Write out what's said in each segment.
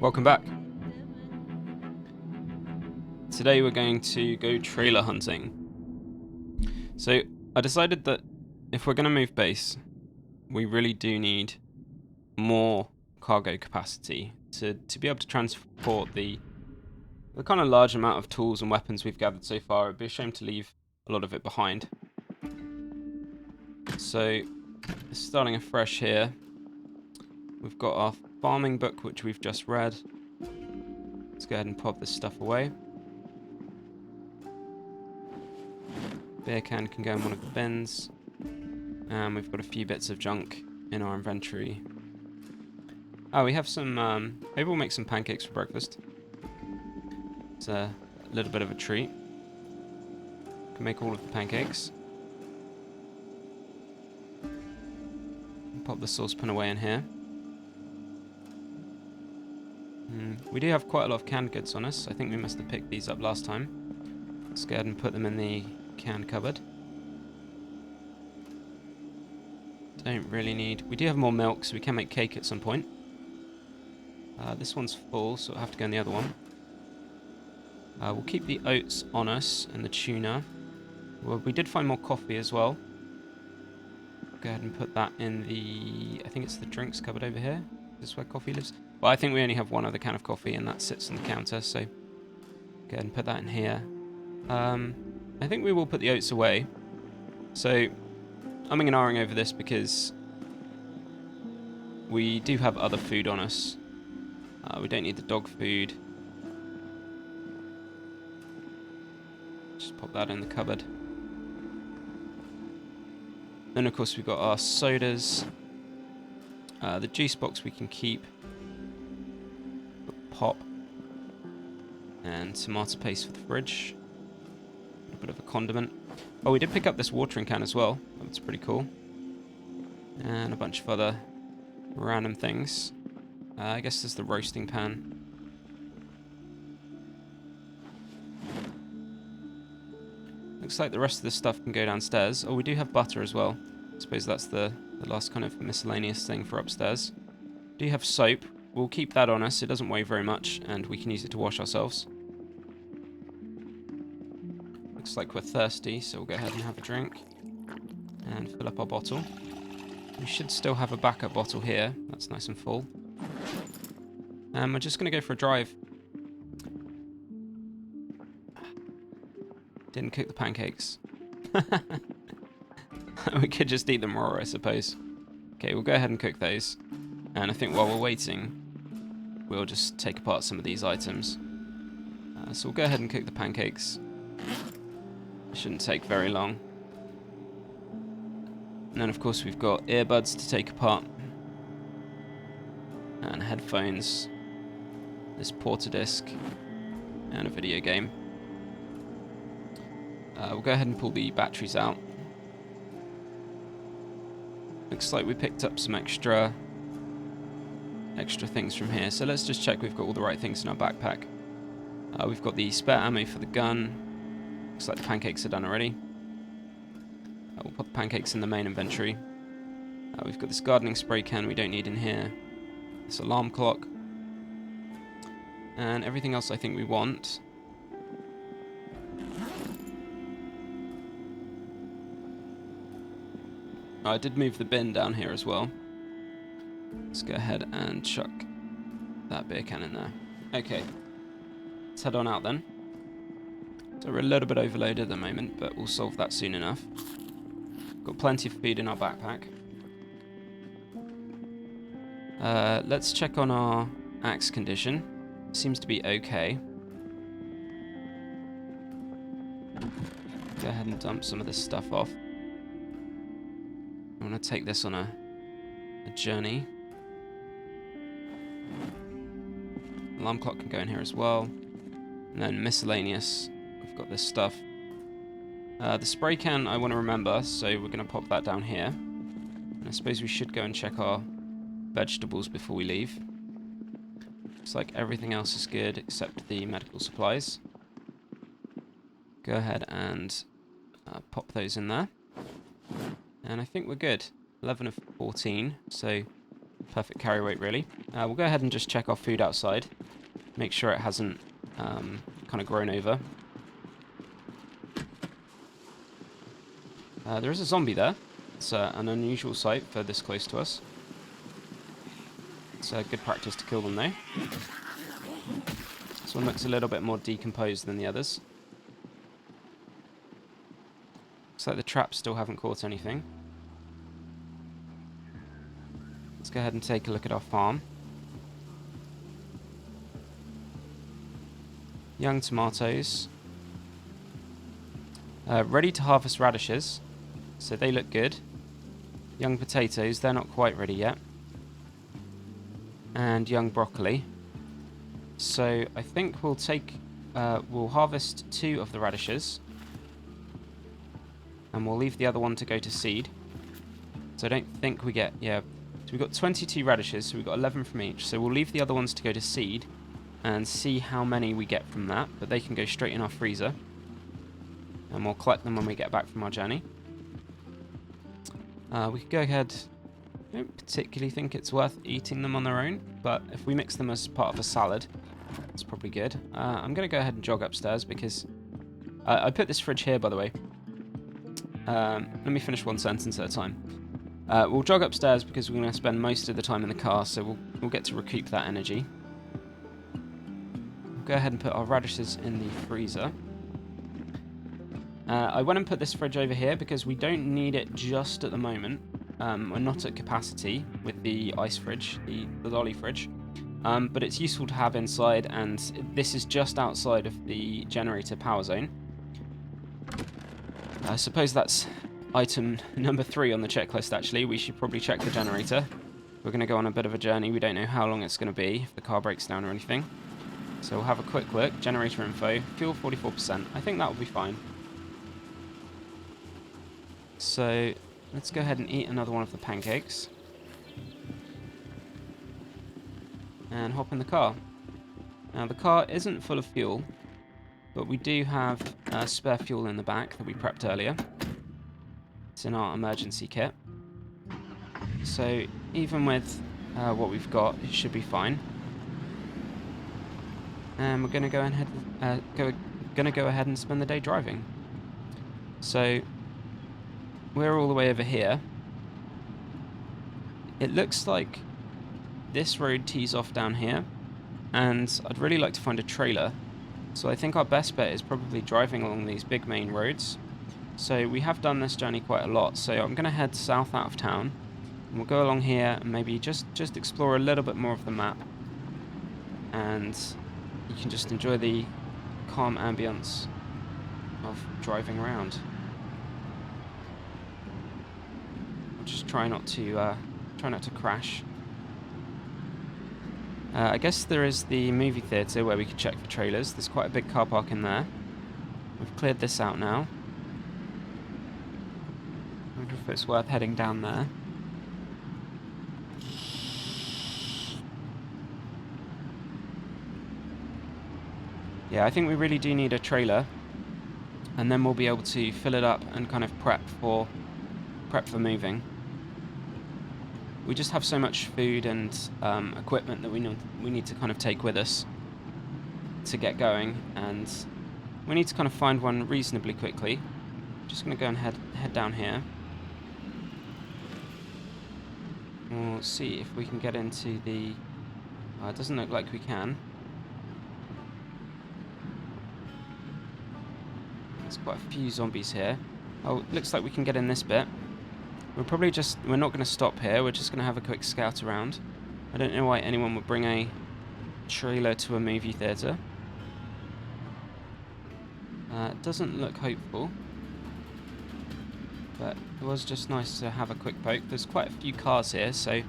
Welcome back. Today we're going to go trailer hunting. So I decided that if we're going to move base, we really do need more cargo capacity to be able to transport the kind of large amount of tools and weapons we've gathered so far. It'd be a shame to leave a lot of it behind. So starting afresh here, we've got our farming book which we've just read. Let's go ahead and pop this stuff away. Beer can go in one of the bins. And we've got a few bits of junk in our inventory. Oh, we have some, maybe we'll make some pancakes for breakfast. It's a little bit of a treat. Can make all of the pancakes. Pop the saucepan away in here. We do have quite a lot of canned goods on us. I think we must have picked these up last time. Let's go ahead and put them in the canned cupboard. Don't really need... We do have more milk, so we can make cake at some point. This one's full, so it'll have to go in the other one. We'll keep the oats on us and the tuna. Well, we did find more coffee as well. Go ahead and put that in the... I think it's the drinks cupboard over here. Is this where coffee lives? Well, I think we only have one other can of coffee, and that sits on the counter, so... Go ahead and put that in here. I think we will put the oats away. So, umming and ahhing over this because we do have other food on us. We don't need the dog food. Just pop that in the cupboard. Then, of course, we've got our sodas. The juice box we can keep. Pop. And tomato paste for the fridge. A bit of a condiment. Oh, we did pick up this watering can as well. That's pretty cool. And a bunch of other random things. I guess there's the roasting pan. Looks like the rest of the stuff can go downstairs. Oh, we do have butter as well. I suppose that's the last kind of miscellaneous thing for upstairs. We do have soap. We'll keep that on us. It doesn't weigh very much, and we can use it to wash ourselves. Looks like we're thirsty, so we'll go ahead and have a drink. And fill up our bottle. We should still have a backup bottle here. That's nice and full. And we're just going to go for a drive. Didn't cook the pancakes. We could just eat them raw, I suppose. Okay, we'll go ahead and cook those. And I think while we're waiting, we'll just take apart some of these items. So we'll go ahead and cook the pancakes. Shouldn't take very long. And then, of course, we've got earbuds to take apart. And headphones. This porta disc. And a video game. We'll go ahead and pull the batteries out. Looks like we picked up some extra things from here. So let's just check we've got all the right things in our backpack. We've got the spare ammo for the gun. Looks like the pancakes are done already. We'll put the pancakes in the main inventory. We've got this gardening spray can we don't need in here. This alarm clock. And everything else I think we want. I did move the bin down here as well. Let's go ahead and chuck that beer can in there. Okay. Let's head on out then. So we're a little bit overloaded at the moment, but we'll solve that soon enough. Got plenty of food in our backpack. Let's check on our axe condition. Seems to be okay. Go ahead and dump some of this stuff off. I want to take this on a journey. Alarm clock can go in here as well. And then miscellaneous. We've got this stuff. The spray can I want to remember, so we're going to pop that down here. And I suppose we should go and check our vegetables before we leave. Looks like everything else is good except the medical supplies. Go ahead and pop those in there. And I think we're good. 11 of 14, so perfect carry weight, really. We'll go ahead and just check our food outside. Make sure it hasn't kind of grown over. There is a zombie there. It's an unusual sight for this close to us. It's good practice to kill them, though. This one looks a little bit more decomposed than the others. Looks like the traps still haven't caught anything. Let's go ahead and take a look at our farm. Young tomatoes. Ready to harvest radishes. So they look good. Young potatoes, they're not quite ready yet. And young broccoli. So I think we'll harvest 2 of the radishes. And we'll leave the other one to go to seed. So I don't think we get, so we've got 22 radishes, so we've got 11 from each. So we'll leave the other ones to go to seed and see how many we get from that. But they can go straight in our freezer. And we'll collect them when we get back from our journey. We could go ahead. I don't particularly think it's worth eating them on their own, but if we mix them as part of a salad, it's probably good. I'm going to go ahead and jog upstairs because I put this fridge here, by the way. Let me finish one sentence at a time. We'll jog upstairs because we're going to spend most of the time in the car, so we'll get to recoup that energy. We'll go ahead and put our radishes in the freezer. I went and put this fridge over here because we don't need it just at the moment. We're not at capacity with the ice fridge, the lolly fridge. But it's useful to have inside, and this is just outside of the generator power zone. I suppose that's item number 3 on the checklist, actually. We should probably check the generator. We're going to go on a bit of a journey. We don't know how long it's going to be, if the car breaks down or anything. So we'll have a quick look. Generator info. Fuel 44%. I think that will be fine. So let's go ahead and eat another one of the pancakes. And hop in the car. Now the car isn't full of fuel, but we do have spare fuel in the back that we prepped earlier. It's in our emergency kit. So even with what we've got, it should be fine. And we're going to go ahead and spend the day driving. So we're all the way over here. It looks like this road tees off down here, and I'd really like to find a trailer. So I think our best bet is probably driving along these big main roads. So we have done this journey quite a lot, so I'm going to head south out of town, and we'll go along here and maybe just explore a little bit more of the map, and you can just enjoy the calm ambience of driving around. Just try not to crash. I guess there is the movie theatre where we could check for trailers. There's quite a big car park in there. We've cleared this out now. I wonder if it's worth heading down there. Yeah, I think we really do need a trailer, and then we'll be able to fill it up and kind of prep for moving. We just have so much food and equipment that we need to kind of take with us to get going, and we need to kind of find one reasonably quickly. Just going to go and head down here. We'll see if we can get into the... it doesn't look like we can. There's quite a few zombies here. Oh, looks like we can get in this bit. We're not going to stop here, we're just going to have a quick scout around. I don't know why anyone would bring a trailer to a movie theatre. It doesn't look hopeful, but it was just nice to have a quick poke. There's quite a few cars here, so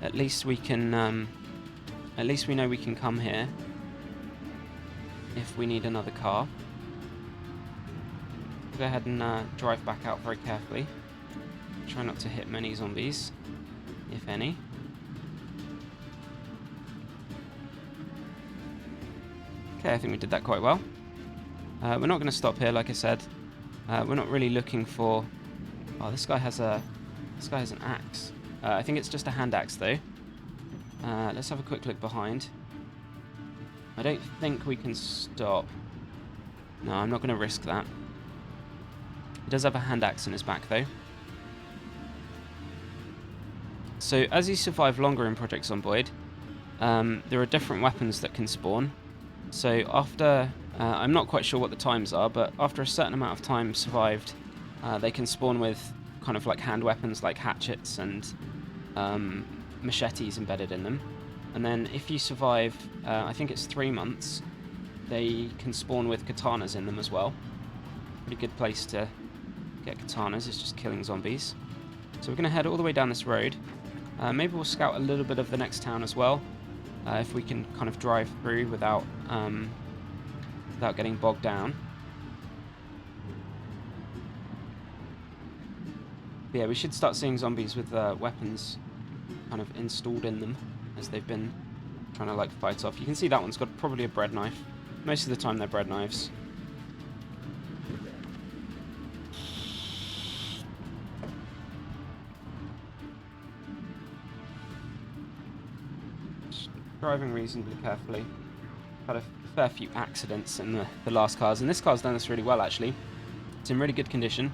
at least we can, at least we know we can come here if we need another car. We'll go ahead and drive back out very carefully. Try not to hit many zombies, if any. Okay, I think we did that quite well. We're not going to stop here, like I said. We're not really looking for... Oh, this guy has an axe. I think it's just a hand axe, though. Let's have a quick look behind. I don't think we can stop. No, I'm not going to risk that. He does have a hand axe in his back, though. So, as you survive longer in Project Zomboid, there are different weapons that can spawn. So, after... I'm not quite sure what the times are, but after a certain amount of time survived, they can spawn with kind of like hand weapons like hatchets and machetes embedded in them. And then if you survive, I think it's 3 months, they can spawn with katanas in them as well. Pretty good place to get katanas, is just killing zombies. So we're going to head all the way down this road. Maybe we'll scout a little bit of the next town as well, if we can kind of drive through without getting bogged down. But yeah, we should start seeing zombies with weapons kind of installed in them as they've been trying to like fight off. You can see that one's got probably a bread knife. Most of the time they're bread knives. Just driving reasonably carefully. Had a fair few accidents in the last cars, and this car's done this really well actually. It's in really good condition.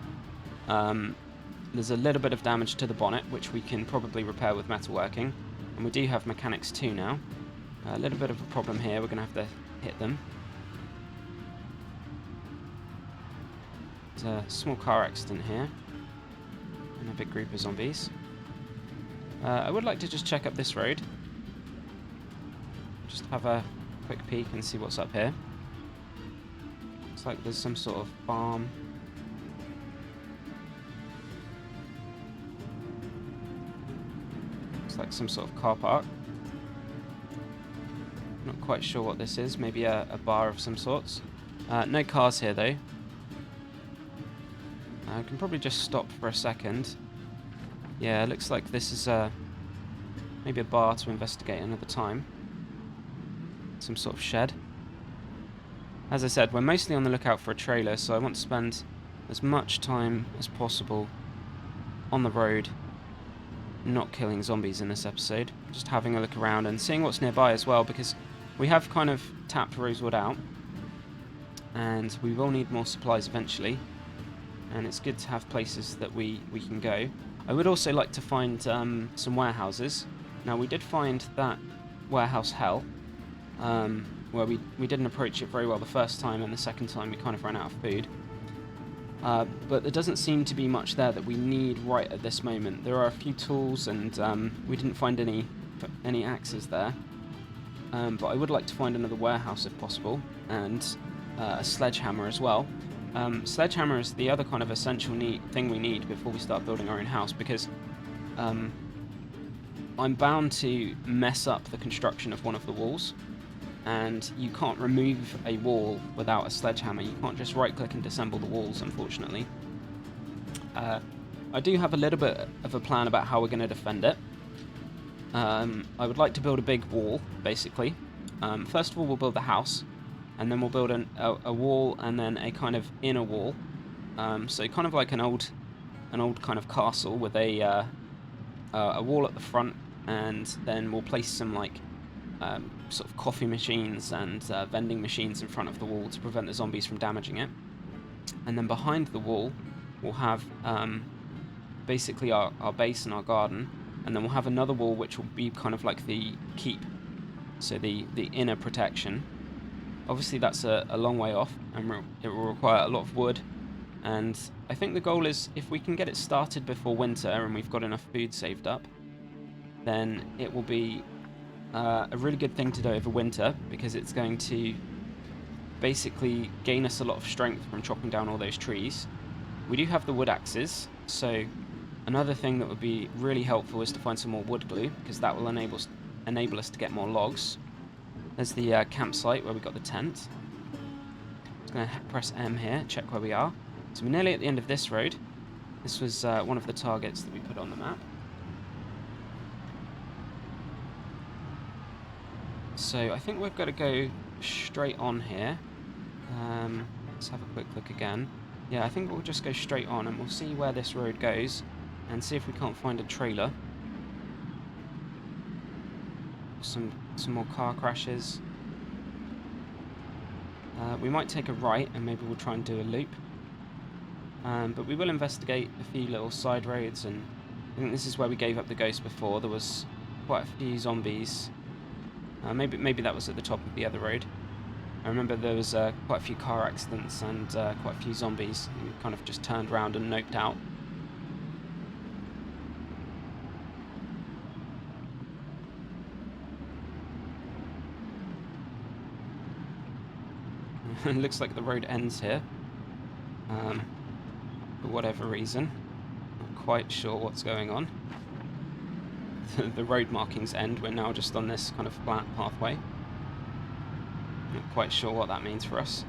There's a little bit of damage to the bonnet, which we can probably repair with metalworking. And we do have mechanics too now. A little bit of a problem here, we're going to have to hit them. There's a small car accident here. And a big group of zombies. I would like to just check up this road. Just have a quick peek and see what's up here. Looks like there's some sort of farm. Like some sort of car park. Not quite sure what this is. Maybe a bar of some sorts. No cars here though. I can probably just stop for a second. Yeah, it looks like this is maybe a bar to investigate another time. Some sort of shed. As I said, we're mostly on the lookout for a trailer, so I want to spend as much time as possible on the road, not killing zombies in this episode, just having a look around and seeing what's nearby as well, because we have kind of tapped Rosewood out and we will need more supplies eventually, and it's good to have places that we can go. I would also like to find some warehouses. Now we did find that warehouse hell, where we didn't approach it very well the first time, and the second time we kind of ran out of food. But there doesn't seem to be much there that we need right at this moment. There are a few tools, and we didn't find any axes there. But I would like to find another warehouse if possible, and a sledgehammer as well. Sledgehammer is the other kind of essential thing we need before we start building our own house, because I'm bound to mess up the construction of one of the walls. And you can't remove a wall without a sledgehammer. You can't just right-click and disassemble the walls, unfortunately. I do have a little bit of a plan about how we're going to defend it. I would like to build a big wall, basically. First of all, we'll build the house, and then we'll build a wall and then a kind of inner wall. So kind of like an old kind of castle with a wall at the front, and then we'll place some like sort of coffee machines and vending machines in front of the wall to prevent the zombies from damaging it. And then behind the wall we'll have basically our base and our garden, and then we'll have another wall which will be kind of like the keep, so the inner protection. Obviously that's a long way off, and it will require a lot of wood, and I think the goal is if we can get it started before winter and we've got enough food saved up, then it will be a really good thing to do over winter, because it's going to basically gain us a lot of strength from chopping down all those trees. We do have the wood axes, so another thing that would be really helpful is to find some more wood glue, because that will enable us to get more logs. There's the campsite where we got the tent. Just going to press M here, check where we are. So we're nearly at the end of this road. This was one of the targets that we put on the map. So I think we've got to go straight on here. Let's have a quick look again. Yeah, I think we'll just go straight on and we'll see where this road goes and see if we can't find a trailer. some more car crashes. We might take a right and maybe we'll try and do a loop. But we will investigate a few little side roads, and I think this is where we gave up the ghost before. There was quite a few zombies. Maybe that was at the top of the other road. I remember there was quite a few car accidents and quite a few zombies who kind of just turned around and noped out. It looks like the road ends here. For whatever reason. Not quite sure what's going on. The road markings end. We're now just on this kind of flat pathway. Not quite sure what that means for us.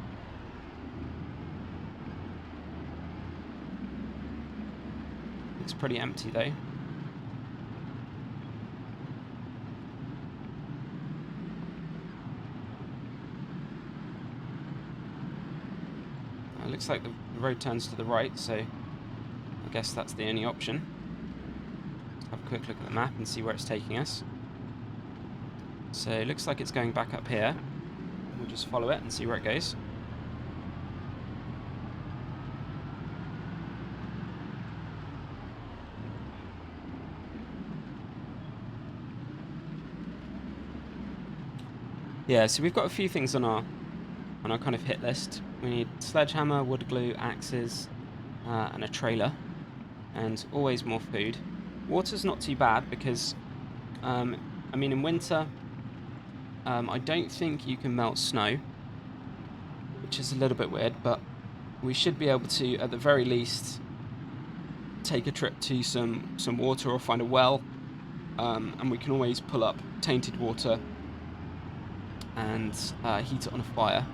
It's pretty empty though. It looks like the road turns to the right, so I guess that's the only option. Let's have a quick look at the map and see where it's taking us. So it looks like it's going back up here. We'll just follow it and see where it goes. Yeah, so we've got a few things on our kind of hit list. We need sledgehammer, wood glue, axes, and a trailer, and always more food. Water's not too bad because, I mean, in winter, I don't think you can melt snow, which is a little bit weird, but we should be able to, at the very least, take a trip to some water or find a well, and we can always pull up tainted water and heat it on a fire.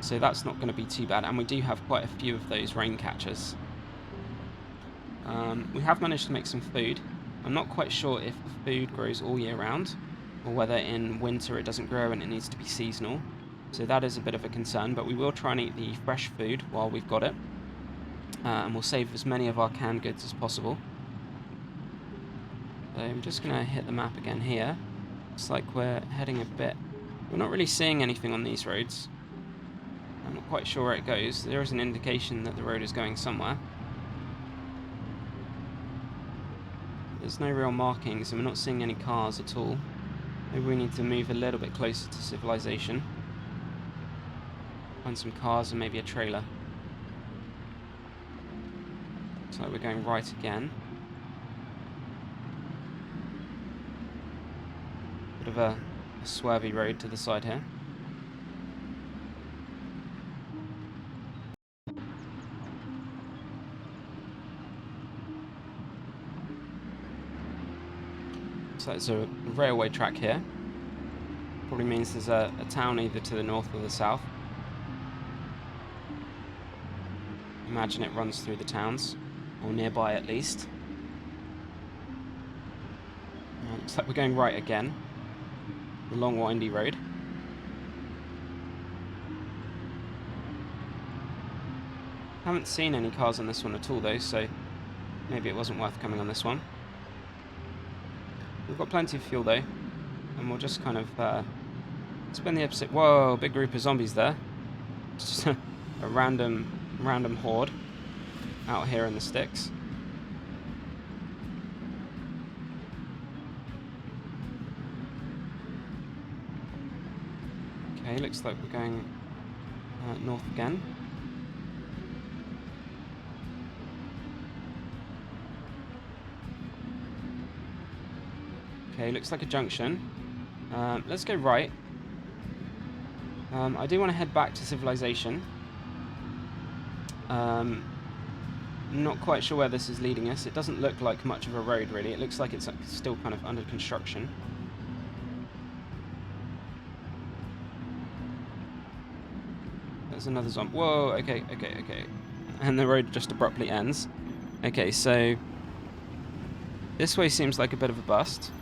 So that's not going to be too bad, and we do have quite a few of those rain catchers. We have managed to make some food. I'm not quite sure if the food grows all year round, or whether in winter it doesn't grow and it needs to be seasonal. So that is a bit of a concern, but we will try and eat the fresh food while we've got it. And we'll save as many of our canned goods as possible. So I'm just going to hit the map again here. Looks like we're heading a bit... We're not really seeing anything on these roads. I'm not quite sure where it goes. There is an indication that the road is going somewhere. There's no real markings and we're not seeing any cars at all. Maybe we need to move a little bit closer to civilization. Find some cars and maybe a trailer. Looks like we're going right again. Bit of a swervy road to the side here. So it's a railway track here. Probably means there's a town either to the north or the south. Imagine it runs through the towns, or nearby at least. Looks like we're going right again. The long windy road. Haven't seen any cars on this one at all though, so maybe it wasn't worth coming on this one. We've got plenty of fuel though, and we'll just kind of spend the episode... Whoa, big group of zombies there. Just a random horde out here in the sticks. Okay, looks like we're going north again. Okay, looks like a junction. Let's go right. I do want to head back to civilization. Not quite sure where this is leading us. It doesn't look like much of a road, really. It looks like it's still kind of under construction. There's another zombie. Whoa, okay. And the road just abruptly ends. Okay, so this way seems like a bit of a bust.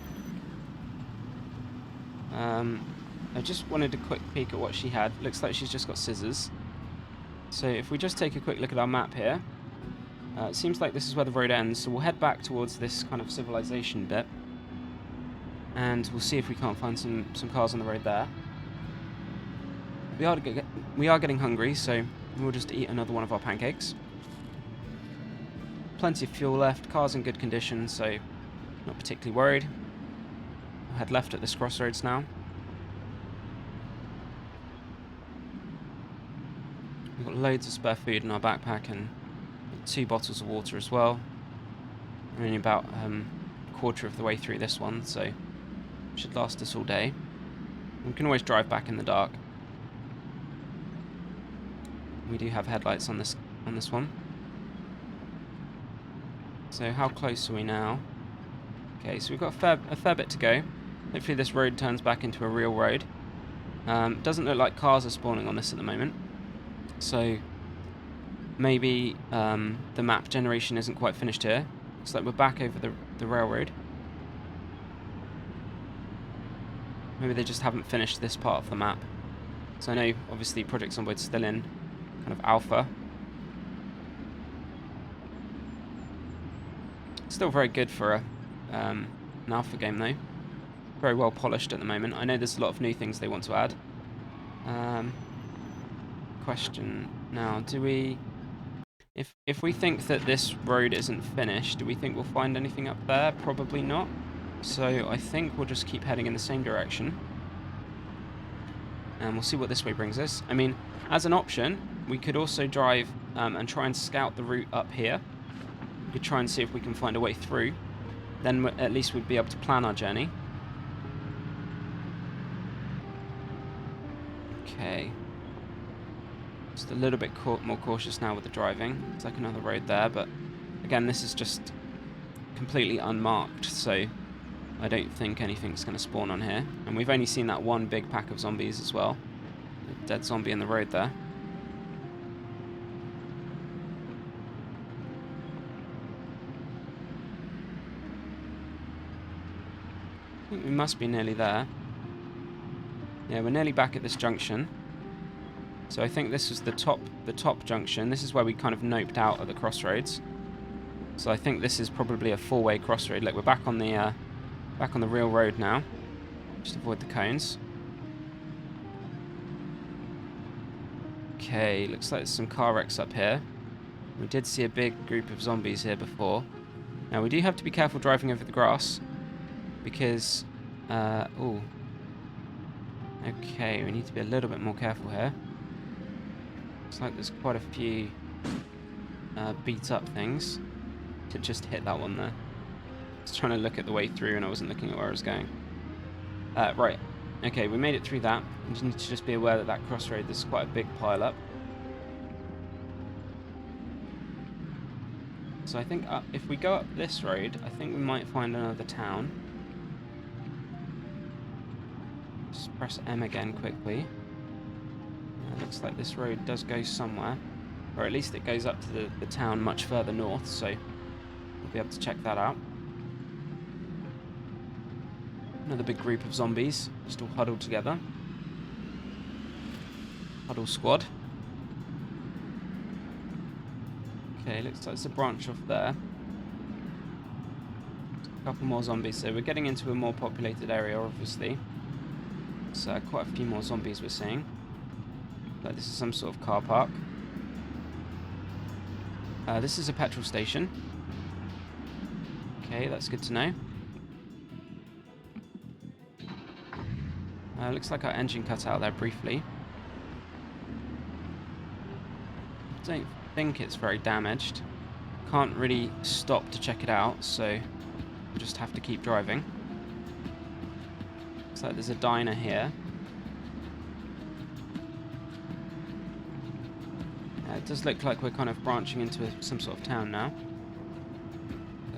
I just wanted a quick peek at what she had. Looks like she's just got scissors. So if we just take a quick look at our map here, it seems like this is where the road ends, so we'll head back towards this kind of civilization bit. and we'll see if we can't find some cars on the road there. We are getting hungry, so we'll just eat another one of our pancakes. Plenty of fuel left, car's in good condition, so not particularly worried. I'll head left at this crossroads now. We've got loads of spare food in our backpack and 2 bottles of water as well. We're only about a quarter of the way through this one, so it should last us all day. We can always drive back in the dark. We do have headlights on this one. So how close are we now? Okay, so we've got a fair bit to go. Hopefully this road turns back into a real road. Doesn't look like cars are spawning on this at the moment. So maybe the map generation isn't quite finished here. Looks like we're back over the railroad. Maybe they just haven't finished this part of the map. So I know obviously Project Zomboid's still in kind of alpha. Still very good for an alpha game though. Very well polished at the moment. I know there's a lot of new things they want to add. Question now, do we... If we think that this road isn't finished, do we think we'll find anything up there? Probably not. So I think we'll just keep heading in the same direction. And we'll see what this way brings us. I mean, as an option, we could also drive and try and scout the route up here. We could try and see if we can find a way through. Then at least we'd be able to plan our journey. Okay. Just a little bit more cautious now with the driving. It's like another road there, but again, this is just completely unmarked, so I don't think anything's going to spawn on here. And we've only seen that one big pack of zombies as well. A dead zombie in the road there. I think we must be nearly there. Yeah, we're nearly back at this junction. So I think this is the top junction. This is where we kind of noped out at the crossroads. So I think this is probably a 4-way crossroad. Look, we're back on the real road now. Just avoid the cones. Okay, looks like there's some car wrecks up here. We did see a big group of zombies here before. Now we do have to be careful driving over the grass because ooh. Okay, we need to be a little bit more careful here. Looks like there's quite a few beat up things. To just hit that one there. I was trying to look at the way through and I wasn't looking at where I was going. Right. Okay, we made it through that. We just need to just be aware that that crossroad, there's quite a big pile up. So I think if we go up this road, I think we might find another town. Just press M again quickly. Looks like this road does go somewhere. Or at least it goes up to the town much further north, so we'll be able to check that out. Another big group of zombies, just all huddled together. Huddle squad. Okay, looks like it's a branch off there. A couple more zombies, so we're getting into a more populated area, obviously. So quite a few more zombies we're seeing. Like this is some sort of car park. This is a petrol station. Okay, that's good to know. Looks like our engine cut out there briefly. Don't think it's very damaged. Can't really stop to check it out, so we'll just have to keep driving. Looks like there's a diner here. It does look like we're kind of branching into some sort of town now.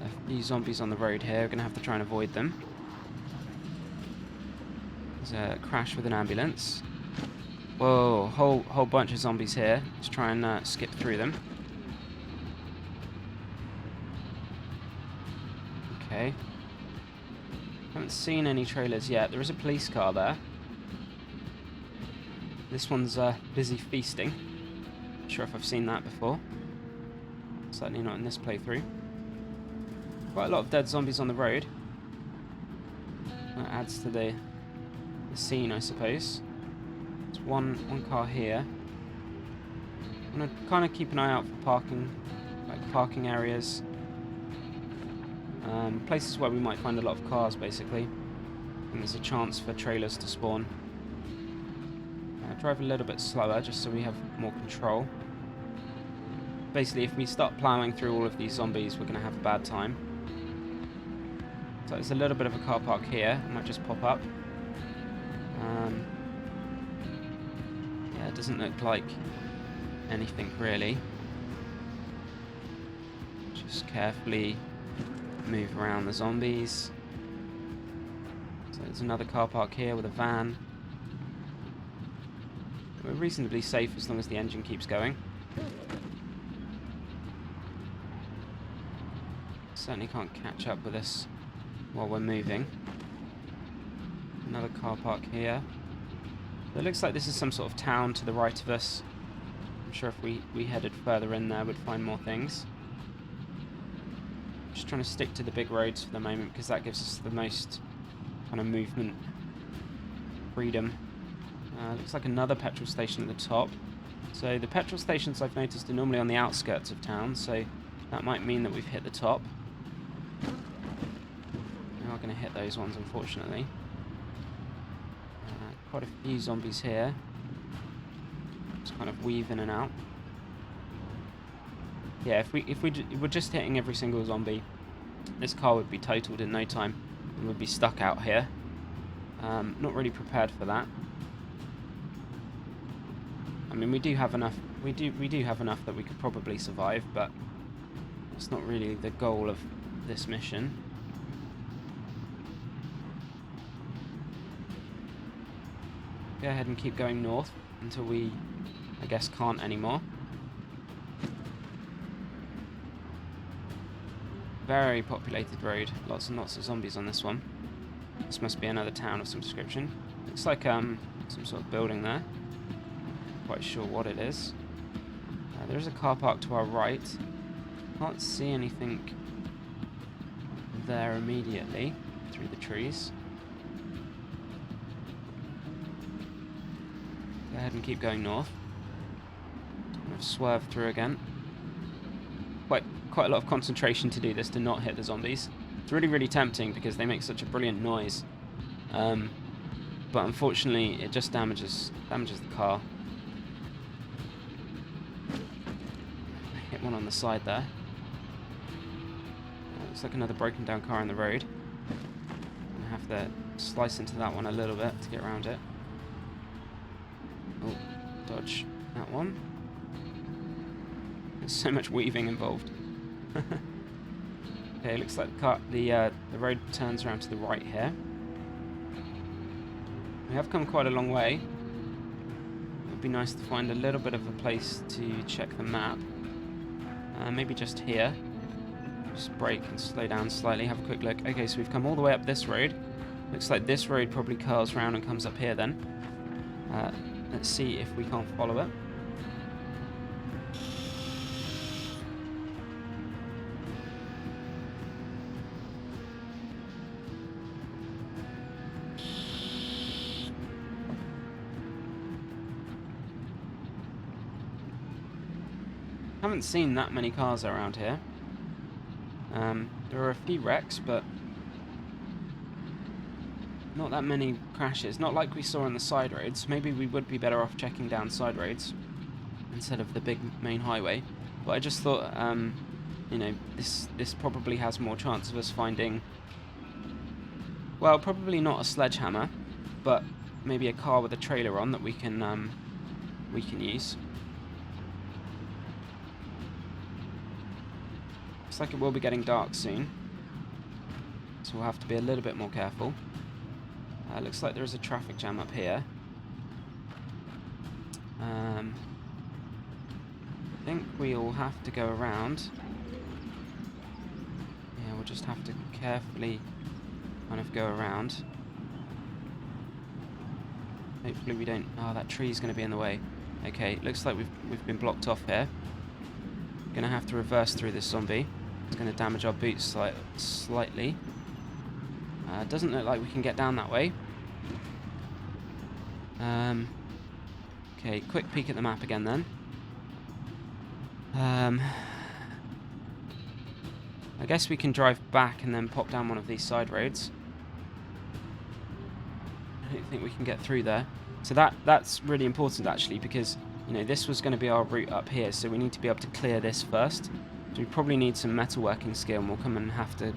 A few zombies on the road here. We're going to have to try and avoid them. There's a crash with an ambulance. Whoa, whole bunch of zombies here. Let's try and skip through them. Okay. Haven't seen any trailers yet. There is a police car there. This one's busy feasting. Not sure if I've seen that before. Certainly not in this playthrough. Quite a lot of dead zombies on the road. That adds to the scene, I suppose. There's one car here. I'm gonna kind of keep an eye out for parking, like parking areas, places where we might find a lot of cars, basically. And there's a chance for trailers to spawn. Drive a little bit slower, just so we have more control. Basically, if we start ploughing through all of these zombies, we're going to have a bad time. So there's a little bit of a car park here. It might just pop up. Yeah, it doesn't look like anything really. Just carefully move around the zombies. So there's another car park here with a van. We're reasonably safe as long as the engine keeps going. Certainly can't catch up with us while we're moving. Another car park here. It looks like this is some sort of town to the right of us. I'm sure if we headed further in there, we'd find more things. Just trying to stick to the big roads for the moment, because that gives us the most kind of movement freedom. Looks like another petrol station at the top. So the petrol stations, I've noticed, are normally on the outskirts of town, so that might mean that we've hit the top. We are going to hit those ones, unfortunately. Quite a few zombies here. Just kind of weave in and out. Yeah, if we were just hitting every single zombie, this car would be totaled in no time and would be stuck out here. Not really prepared for that. I mean, we do have enough. We do have enough that we could probably survive, but it's not really the goal of this mission. Go ahead and keep going north until we, I guess, can't anymore. Very populated road. Lots and lots of zombies on this one. This must be another town of some description. Looks like some sort of building there. Quite sure what it is. There is a car park to our right. Can't see anything there immediately through the trees. Go ahead and keep going north. Kind of swerve through again. Quite a lot of concentration to do this, to not hit the zombies. It's really, really tempting because they make such a brilliant noise. But unfortunately, it just damages the car. Hit one on the side there. Looks like another broken down car on the road. I'm gonna have to slice into that one a little bit to get around it. Oh, dodge that one. There's so much weaving involved. Okay, looks like the road turns around to the right here. We have come quite a long way. It would be nice to find a little bit of a place to check the map. Maybe just here. Just brake and slow down slightly, have a quick look. Okay, so we've come all the way up this road. Looks like this road probably curls round and comes up here then. Let's see if we can't follow it. Haven't seen that many cars around here. There are a few wrecks, but not that many crashes. Not like we saw on the side roads. Maybe we would be better off checking down side roads instead of the big main highway. But I just thought, you know, this probably has more chance of us finding, well, probably not a sledgehammer, but maybe a car with a trailer on that we can use. Looks like it will be getting dark soon, so we'll have to be a little bit more careful. Looks like there is a traffic jam up here. I think we'll have to go around. Yeah, we'll just have to carefully kind of go around. Hopefully we don't... Oh, that tree's going to be in the way. Okay, looks like we've been blocked off here. Going to have to reverse through this zombie. It's going to damage our boots slightly. Doesn't look like we can get down that way. Okay, quick peek at the map again then. I guess we can drive back and then pop down one of these side roads. I don't think we can get through there. So that's really important actually, because you know this was going to be our route up here, so we need to be able to clear this first. So we probably need some metalworking skill, and we'll come and have to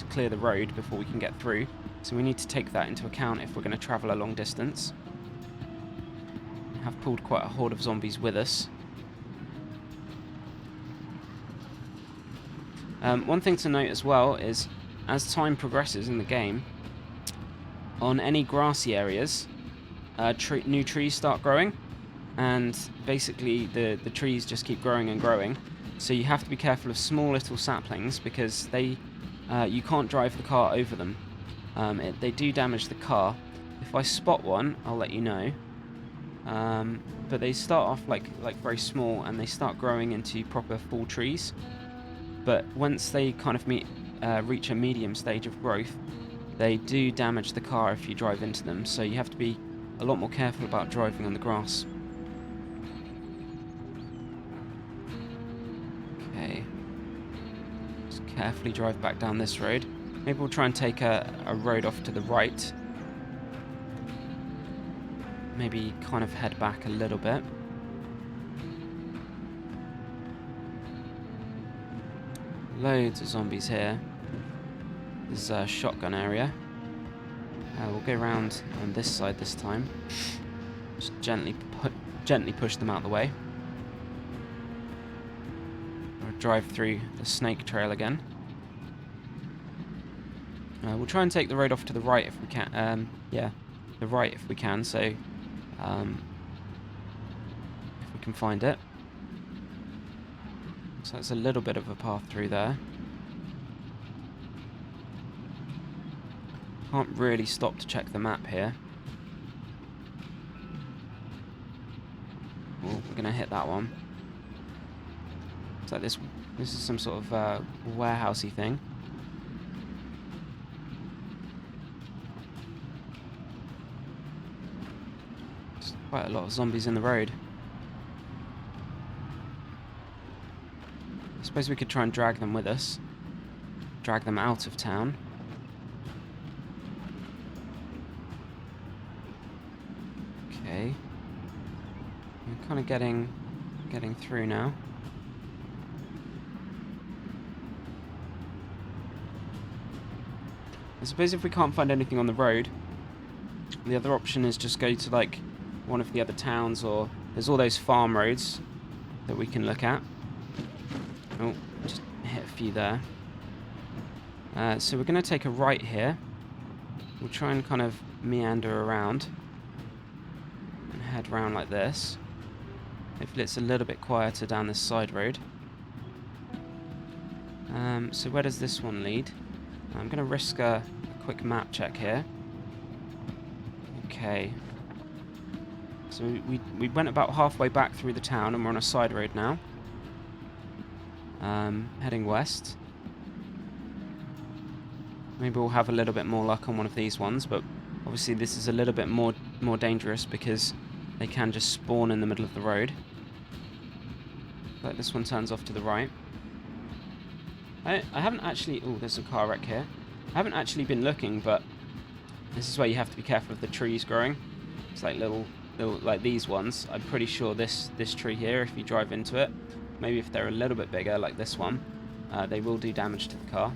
clear the road before we can get through. So we need to take that into account if we're going to travel a long distance. We have pulled quite a horde of zombies with us. One thing to note as well is, as time progresses in the game, on any grassy areas, new trees start growing, and basically the trees just keep growing and growing. So you have to be careful of small little saplings, because you can't drive the car over them. They do damage the car. If I spot one, I'll let you know. But they start off like very small, and they start growing into proper full trees. But once they kind of reach a medium stage of growth, they do damage the car if you drive into them. So you have to be a lot more careful about driving on the grass. Okay. Just carefully drive back down this road. Maybe we'll try and take a road off to the right. Maybe kind of head back a little bit. Loads of zombies here. There's a shotgun area. We'll go around on this side this time. Just gently push them out of the way. We'll drive through the snake trail again. We'll try and take the road off to the right if we can. Yeah, the right if we can. So, if we can find it. So that's a little bit of a path through there. Can't really stop to check the map here. Oh, we're gonna hit that one. So this is some sort of warehousey thing. There's quite a lot of zombies in the road. I suppose we could try and drag them with us. Drag them out of town. Okay. We're kind of getting through now. I suppose if we can't find anything on the road, the other option is just go to like one of the other towns, or there's all those farm roads that we can look at. Oh, just hit a few there. So we're going to take a right here. We'll try and kind of meander around and head round like this. Hopefully it's a little bit quieter down this side road. So where does this one lead? I'm going to risk a quick map check here. Okay. So we went about halfway back through the town, and we're on a side road now. Heading west. Maybe we'll have a little bit more luck on one of these ones, but obviously this is a little bit more dangerous because they can just spawn in the middle of the road. But this one turns off to the right. I haven't actually... Oh, there's a car wreck here. I haven't actually been looking, but this is where you have to be careful of the trees growing. It's like little like these ones. I'm pretty sure this tree here, if you drive into it, maybe if they're a little bit bigger, like this one, they will do damage to the car.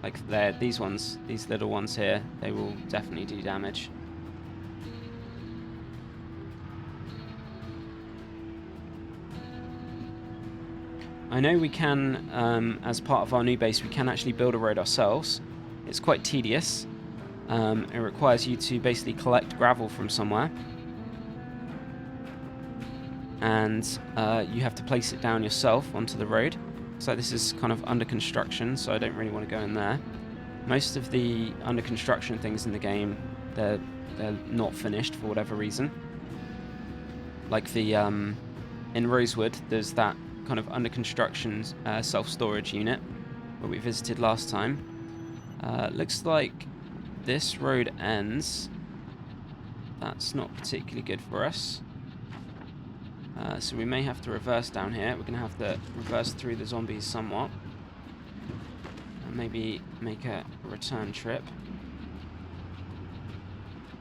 Like these ones, these little ones here, they will definitely do damage. I know we can, as part of our new base, we can actually build a road ourselves. It's quite tedious. It requires you to basically collect gravel from somewhere. And you have to place it down yourself onto the road. So this is kind of under construction, so I don't really want to go in there. Most of the under construction things in the game, they're not finished for whatever reason. Like the in Rosewood, there's that kind of under construction self-storage unit that we visited last time. Looks like this road ends. That's not particularly good for us. So we may have to reverse down here. We're going to have to reverse through the zombies somewhat. And maybe make a return trip.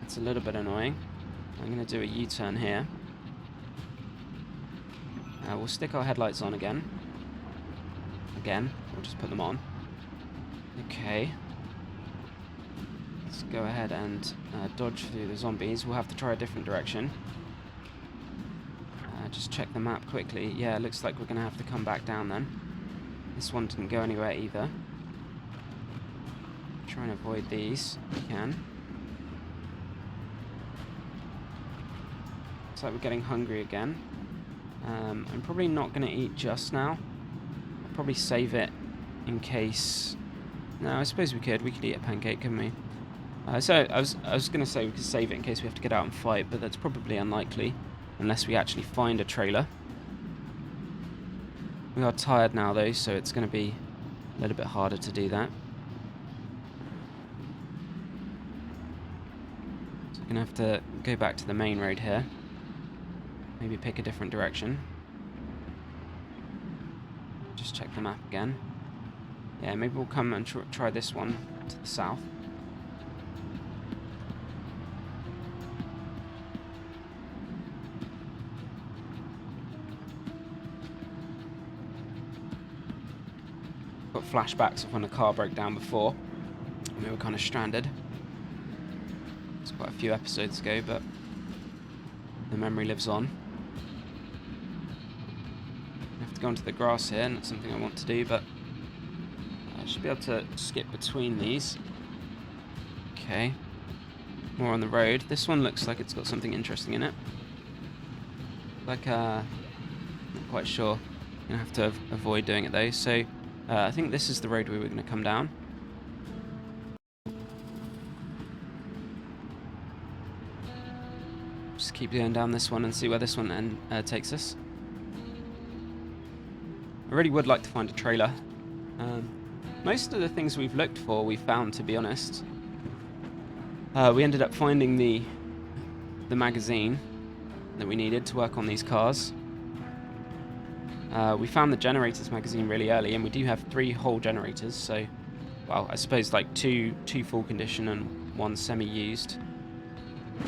That's a little bit annoying. I'm going to do a U-turn here. We'll stick our headlights on again. We'll just put them on. Okay. Let's go ahead and dodge through the zombies. We'll have to try a different direction. Just check the map quickly. Yeah, it looks like we're going to have to come back down then. This one didn't go anywhere either. Try and avoid these if we can. Looks like we're getting hungry again. I'm probably not going to eat just now. I'll probably save it in case... No, I suppose we could. We could eat a pancake, couldn't we? So I was going to say we could save it in case we have to get out and fight, but that's probably unlikely. Unless we actually find a trailer. We are tired now though, so it's going to be a little bit harder to do that. So we're going to have to go back to the main road here. Maybe pick a different direction. Just check the map again. Yeah, maybe we'll come and try this one to the south. Got flashbacks of when a car broke down before and we were kind of stranded. It's quite a few episodes ago, but the memory lives on. I have to go onto the grass here, not something I want to do, but I should be able to skip between these. Okay. More on the road. This one looks like it's got something interesting in it. Like, not quite sure. Gonna have to avoid doing it though, so I think this is the road we were going to come down. Just keep going down this one and see where this one takes us. I really would like to find a trailer. Most of the things we've looked for, we found, to be honest. We ended up finding the magazine that we needed to work on these cars. We found the generators magazine really early, and we do have 3 whole generators, so, well, I suppose like two full condition and 1 semi-used.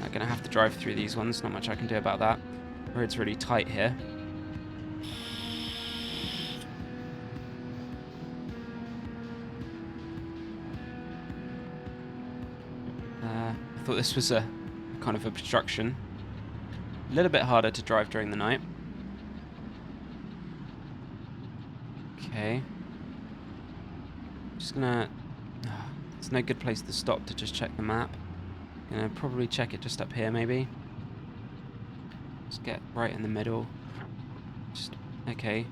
I'm gonna have to drive through these ones, not much I can do about that. The road's really tight here. I thought this was a kind of obstruction. A little bit harder to drive during the night. Okay. Just gonna... There's no good place to stop to just check the map. Gonna probably check it just up here, maybe. Just get right in the middle. Just... Okay.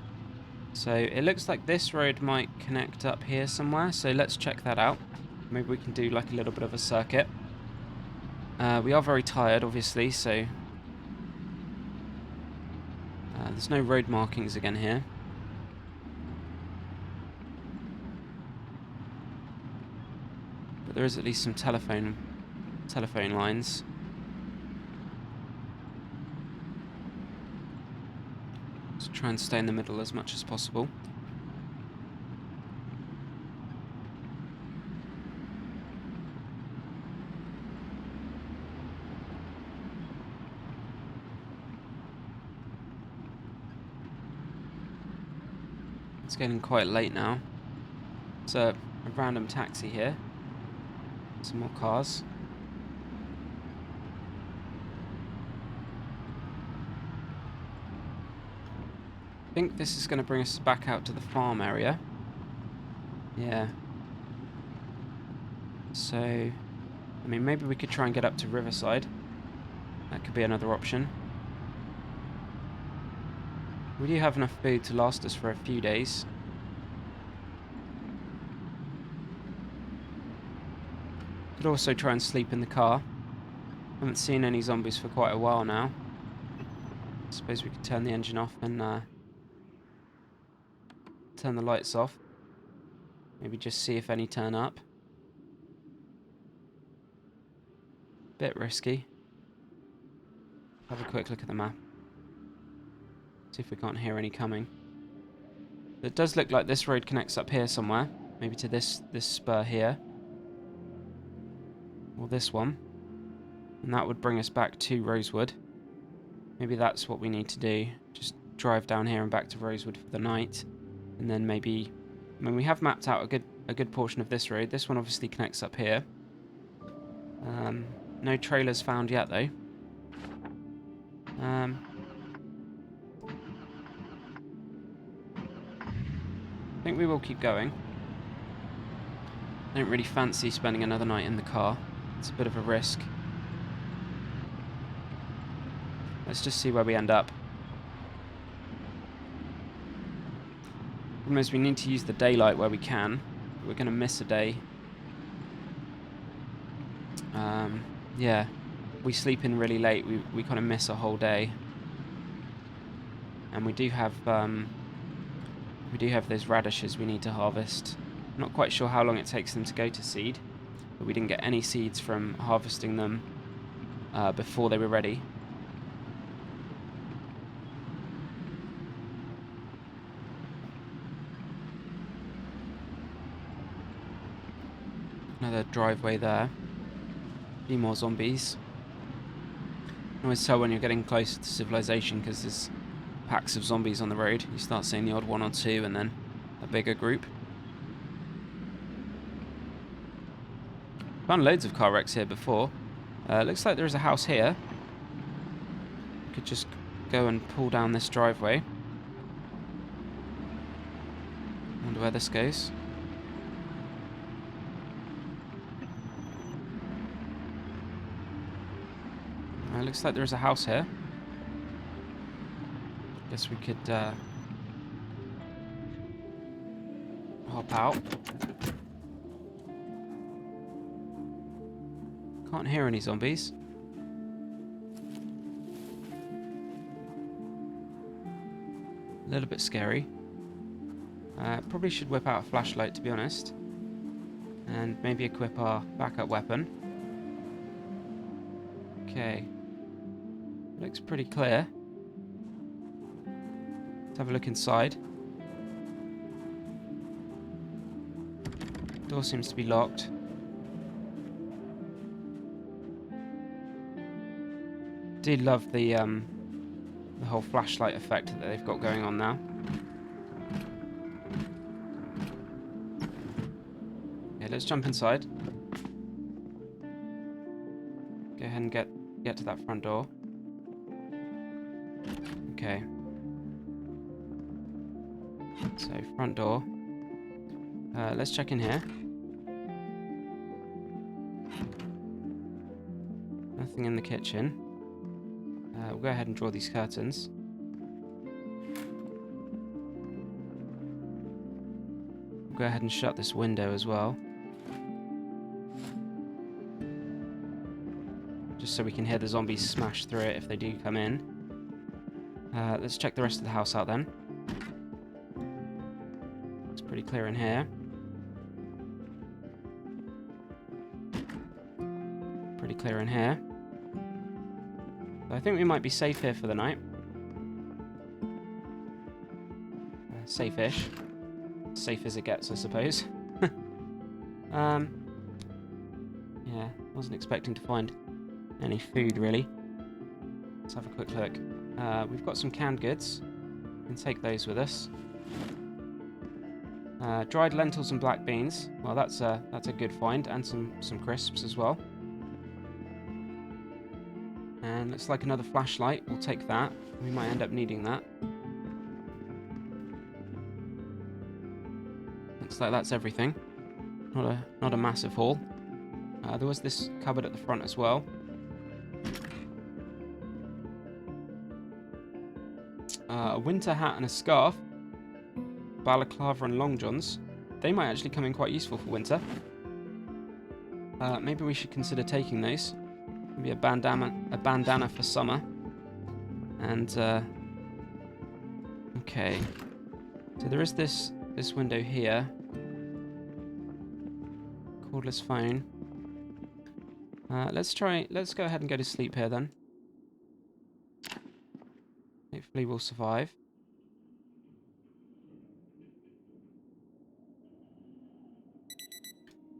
So it looks like this road might connect up here somewhere, so let's check that out. Maybe we can do like a little bit of a circuit. We are very tired, obviously, so... there's no road markings again here. But there is at least some telephone lines. Let's try and stay in the middle as much as possible. It's getting quite late now. It's a random taxi here. Some more cars. I think this is going to bring us back out to the farm area. Yeah. So, I mean, maybe we could try and get up to Riverside. That could be another option. We do have enough food to last us for a few days. Could also try and sleep in the car. Haven't seen any zombies for quite a while now. Suppose we could turn the engine off and turn the lights off. Maybe just see if any turn up. Bit risky. Have a quick look at the map. See if we can't hear any coming. It does look like this road connects up here somewhere. Maybe to this spur here. Or this one. And that would bring us back to Rosewood. Maybe that's what we need to do. Just drive down here and back to Rosewood for the night. And then maybe... I mean, we have mapped out a good portion of this road. This one obviously connects up here. No trailers found yet, though. I think we will keep going. I don't really fancy spending another night in the car. It's a bit of a risk. Let's just see where we end up. Problem is we need to use the daylight where we can. We're going to miss a day. Yeah, we sleep in really late. We kind of miss a whole day. And we do have those radishes we need to harvest. Not quite sure how long it takes them to go to seed, but we didn't get any seeds from harvesting them before they were ready. Another driveway there. A few more zombies. You can always tell when you're getting closer to civilization because there's packs of zombies on the road. You start seeing the odd one or two and then a bigger group. Found loads of car wrecks here before. Looks like there's a house here. We could just go and pull down this driveway. Wonder where this goes. Looks like there's a house here. Guess we could hop out. Can't hear any zombies. A little bit scary. Probably should whip out a flashlight, to be honest. And maybe equip our backup weapon. Okay. Looks pretty clear. Let's have a look inside. Door seems to be locked. Do love the whole flashlight effect that they've got going on now. Okay, let's jump inside. Go ahead and get to that front door. Okay. So, front door. Let's check in here. Nothing in the kitchen. We'll go ahead and draw these curtains. We'll go ahead and shut this window as well. Just so we can hear the zombies smash through it if they do come in. Let's check the rest of the house out then. It's pretty clear in here. Pretty clear in here. I think we might be safe here for the night. Safe-ish. Safe as it gets, I suppose. Yeah, wasn't expecting to find any food, really. Let's have a quick look. We've got some canned goods. We can take those with us. Dried lentils and black beans. Well, that's a good find, and some crisps as well. And looks like another flashlight. We'll take that. We might end up needing that. Looks like that's everything. Not a massive haul. There was this cupboard at the front as well. A winter hat and a scarf. Balaclava and long johns. They might actually come in quite useful for winter. Maybe we should consider taking those. Maybe a bandana for summer. And okay. So there is this window here. Cordless phone. Let's go ahead and go to sleep here then. Hopefully we'll survive.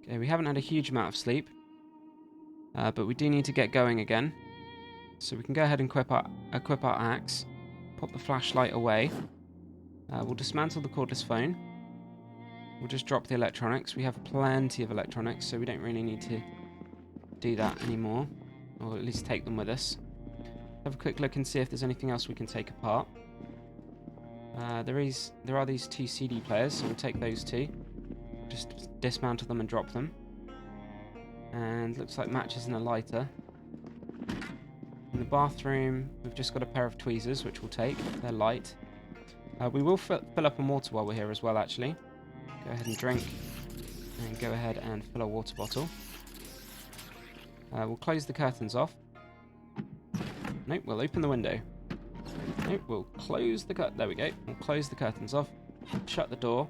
Okay, we haven't had a huge amount of sleep. But we do need to get going again. So we can go ahead and equip our axe. Pop the flashlight away. We'll dismantle the cordless phone. We'll just drop the electronics. We have plenty of electronics, so we don't really need to do that anymore. Or at least take them with us. Have a quick look and see if there's anything else we can take apart. There are these 2 CD players, so we'll take those 2. Just dismantle them and drop them. And looks like matches and a lighter. In the bathroom, we've just got a pair of tweezers, which we'll take. They're light. We will fill up on water while we're here as well, actually. Go ahead and drink. And go ahead and fill our water bottle. We'll close the curtains off. Nope, we'll open the window. Nope, we'll close the there we go. We'll close the curtains off. Shut the door.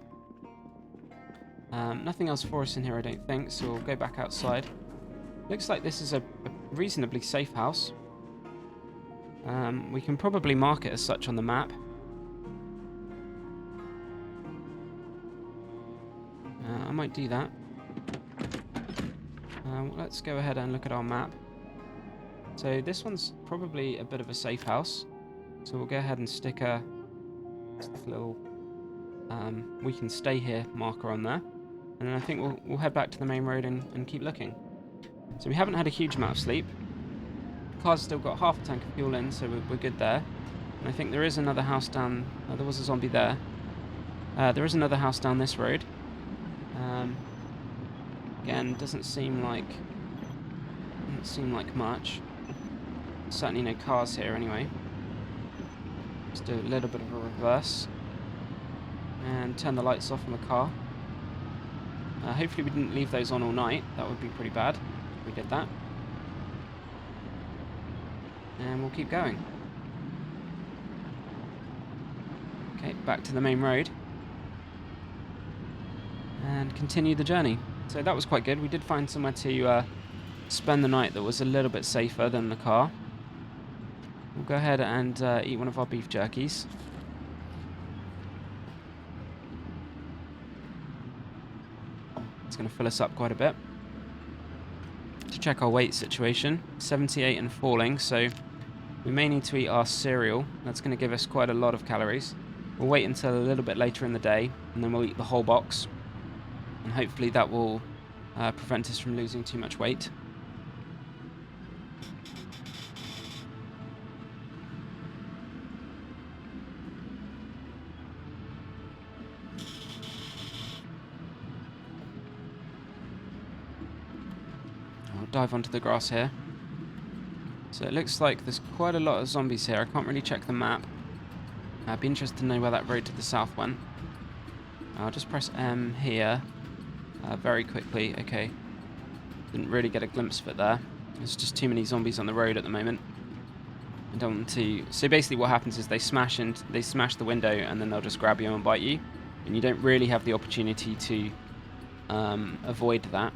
Nothing else for us in here, I don't think, so we'll go back outside. Looks like this is a reasonably safe house. We can probably mark it as such on the map. I might do that. Let's go ahead and look at our map. So this one's probably a bit of a safe house. So we'll go ahead and stick a little we can stay here marker on there. And then I think we'll head back to the main road and keep looking. So we haven't had a huge amount of sleep. The car's still got half a tank of fuel in, so we're good there. And I think there is another house down... there was a zombie there. There is another house down this road. Again, doesn't seem like much. Certainly no cars here anyway. Let's do a little bit of a reverse. And turn the lights off on the car. Hopefully we didn't leave those on all night. That would be pretty bad if we did that. And we'll keep going. Okay, back to the main road. And continue the journey. So that was quite good. We did find somewhere to spend the night that was a little bit safer than the car. We'll go ahead and eat one of our beef jerkies. It's going to fill us up quite a bit. To check our weight situation, 78 and falling, so we may need to eat our cereal. That's going to give us quite a lot of calories. We'll wait until a little bit later in the day, and then we'll eat the whole box. And hopefully that will prevent us from losing too much weight. Dive onto the grass here. So it looks like there's quite a lot of zombies here. I can't really check the map. I'd be interested to know where that road to the south went. I'll just press M here very quickly. Okay. Didn't really get a glimpse of it there. There's just too many zombies on the road at the moment. I don't want to... So basically what happens is they smash the window and then they'll just grab you and bite you. And you don't really have the opportunity to avoid that.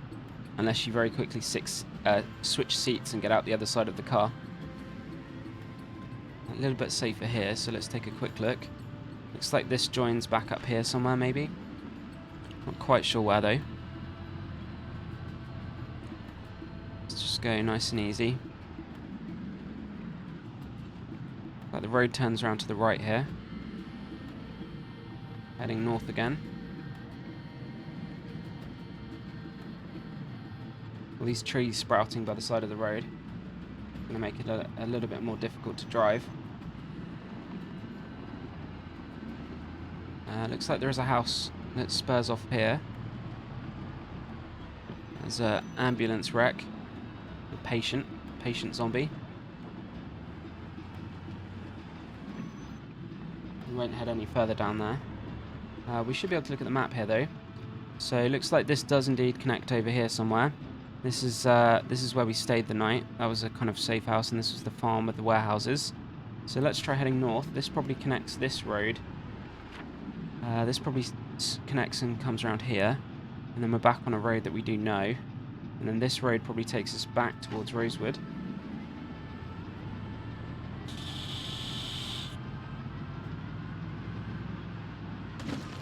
Unless you very quickly switch seats and get out the other side of the car. A little bit safer here, so let's take a quick look. Looks like this joins back up here somewhere, maybe. Not quite sure where, though. Let's just go nice and easy. Like the road turns around to the right here. Heading north again. All these trees sprouting by the side of the road. Going to make it a little bit more difficult to drive. Looks like there is a house that spurs off here. There's an ambulance wreck. A patient zombie. We won't head any further down there. We should be able to look at the map here though. So it looks like this does indeed connect over here somewhere. This is where we stayed the night. That was a kind of safe house, and this was the farm with the warehouses. So let's try heading north. This probably connects this road. This probably connects and comes around here. And then we're back on a road that we do know. And then this road probably takes us back towards Rosewood.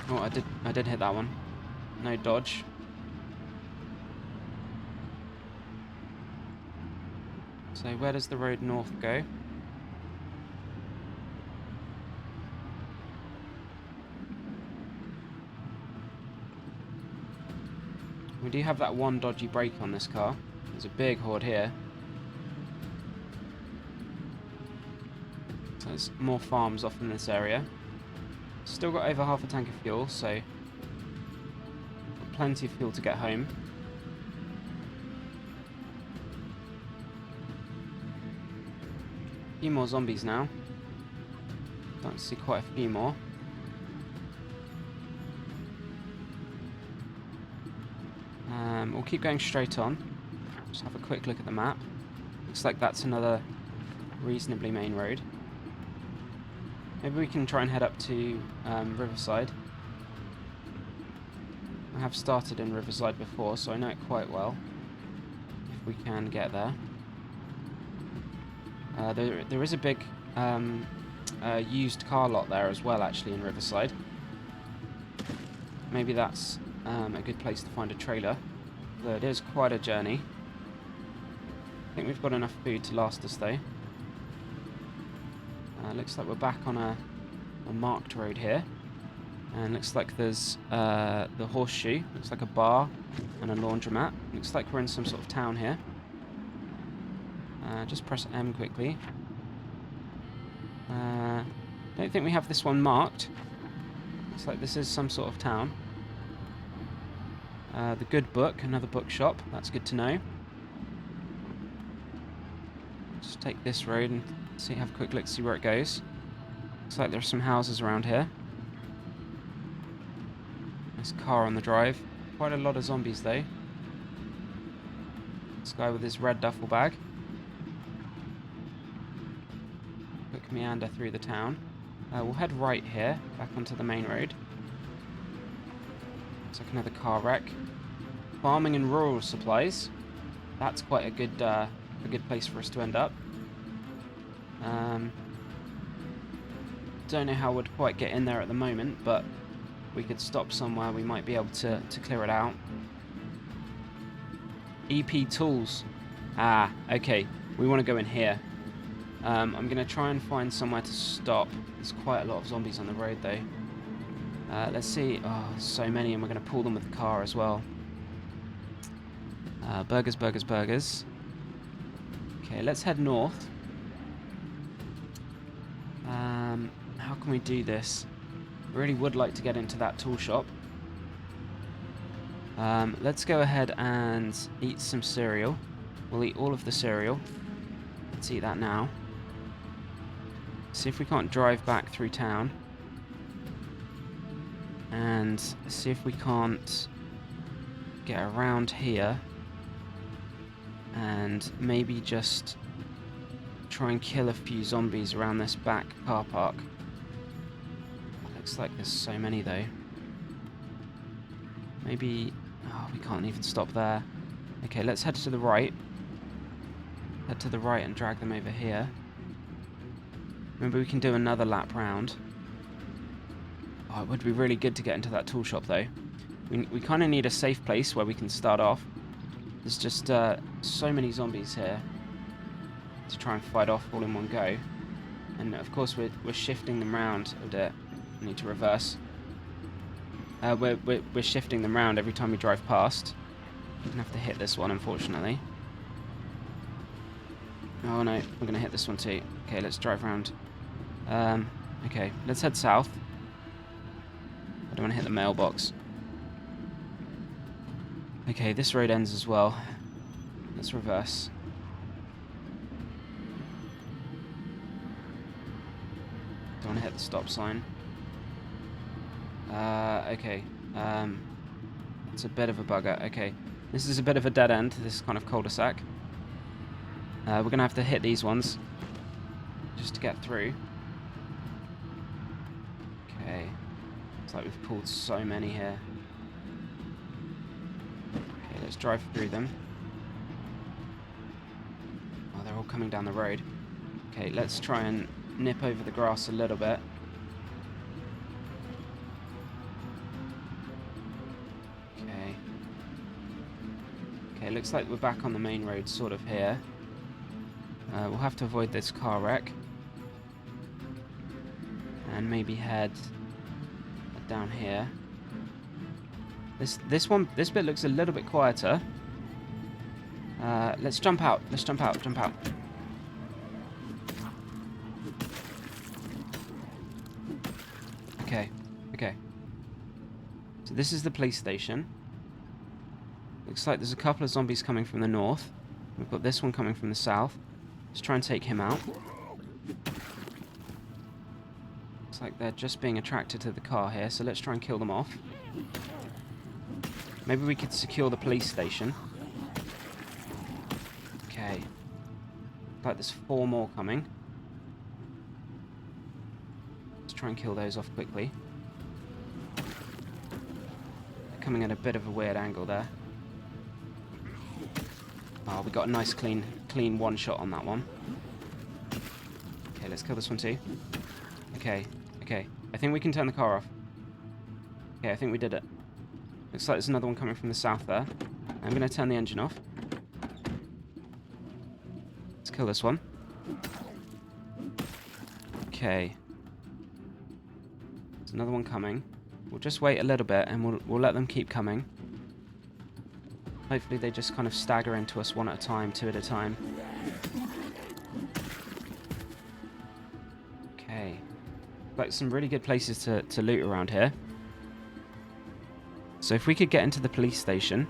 Oh, I did hit that one. No dodge. So where does the road north go? We do have that one dodgy brake on this car. There's a big horde here. So there's more farms off in this area. Still got over half a tank of fuel, so got plenty of fuel to get home. A few more zombies now. Starting to see quite a few more. We'll keep going straight on. Just have a quick look at the map. Looks like that's another reasonably main road. Maybe we can try and head up to Riverside. I have started in Riverside before, so I know it quite well. If we can get there. There is a big used car lot there as well, actually, in Riverside. Maybe that's a good place to find a trailer. Though it is quite a journey. I think we've got enough food to last us, though. Looks like we're back on a marked road here. And looks like there's the horseshoe. Looks like a bar and a laundromat. Looks like we're in some sort of town here. Just press M quickly. Don't think we have this one marked. Looks like this is some sort of town. The Good Book, another bookshop. That's good to know. Just take this road and have a quick look, see where it goes. Looks like there's some houses around here. Nice car on the drive. Quite a lot of zombies though. This guy with his red duffel bag. Quick meander through the town. We'll head right here, back onto the main road. Looks like another car wreck. Farming and rural supplies. That's quite a good place for us to end up. Don't know how we'd quite get in there at the moment, but we could stop somewhere. We might be able to clear it out. EP tools. Ah, okay. We want to go in here. I'm going to try and find somewhere to stop. There's quite a lot of zombies on the road, though. Let's see. Oh, so many, and we're going to pull them with the car as well. Burgers, burgers, burgers. Okay, let's head north. How can we do this? I really would like to get into that tool shop. Let's go ahead and eat some cereal. We'll eat all of the cereal. Let's eat that now. See if we can't drive back through town. And see if we can't get around here. And maybe just try and kill a few zombies around this back car park. Looks like there's so many though. Maybe... oh, we can't even stop there. Okay, let's head to the right. Head to the right and drag them over here. Maybe we can do another lap round. Oh, it would be really good to get into that tool shop though. We kind of need a safe place where we can start off. There's just so many zombies here to try and fight off all in one go. And of course we're shifting them round a bit. I need to reverse. We're shifting them round every time we drive past. We're gonna have to hit this one, unfortunately. Oh no, we're gonna hit this one too. Okay, let's drive round. Okay, let's head south. I don't want to hit the mailbox. Okay, this road ends as well. Let's reverse. Don't want to hit the stop sign. Okay. It's a bit of a bugger. Okay. This is a bit of a dead end, this kind of cul-de-sac. We're going to have to hit these ones just to get through. Okay. Looks like we've pulled so many here. Okay, let's drive through them. all coming down the road. Okay, let's try and nip over the grass a little bit. Okay. Okay, looks like we're back on the main road sort of here. We'll have to avoid this car wreck. And maybe head down here. This bit looks a little bit quieter. Let's jump out. Let's jump out. Jump out. Okay. Okay. So this is the police station. Looks like there's a couple of zombies coming from the north. We've got this one coming from the south. Let's try and take him out. Looks like they're just being attracted to the car here, so let's try and kill them off. Maybe we could secure the police station. Okay. Looks like there's 4 more coming. Let's try and kill those off quickly. They're coming at a bit of a weird angle there. Oh, we got a nice clean one shot on that one. Okay, let's kill this one too. Okay, okay. I think we can turn the car off. Okay, I think we did it. Looks like there's another one coming from the south there. I'm going to turn the engine off. Let's kill this one. Okay. There's another one coming. We'll just wait a little bit and we'll let them keep coming. Hopefully they just kind of stagger into us one at a time, 2 at a time. Okay. Like some really good places to loot around here. So if we could get into the police station,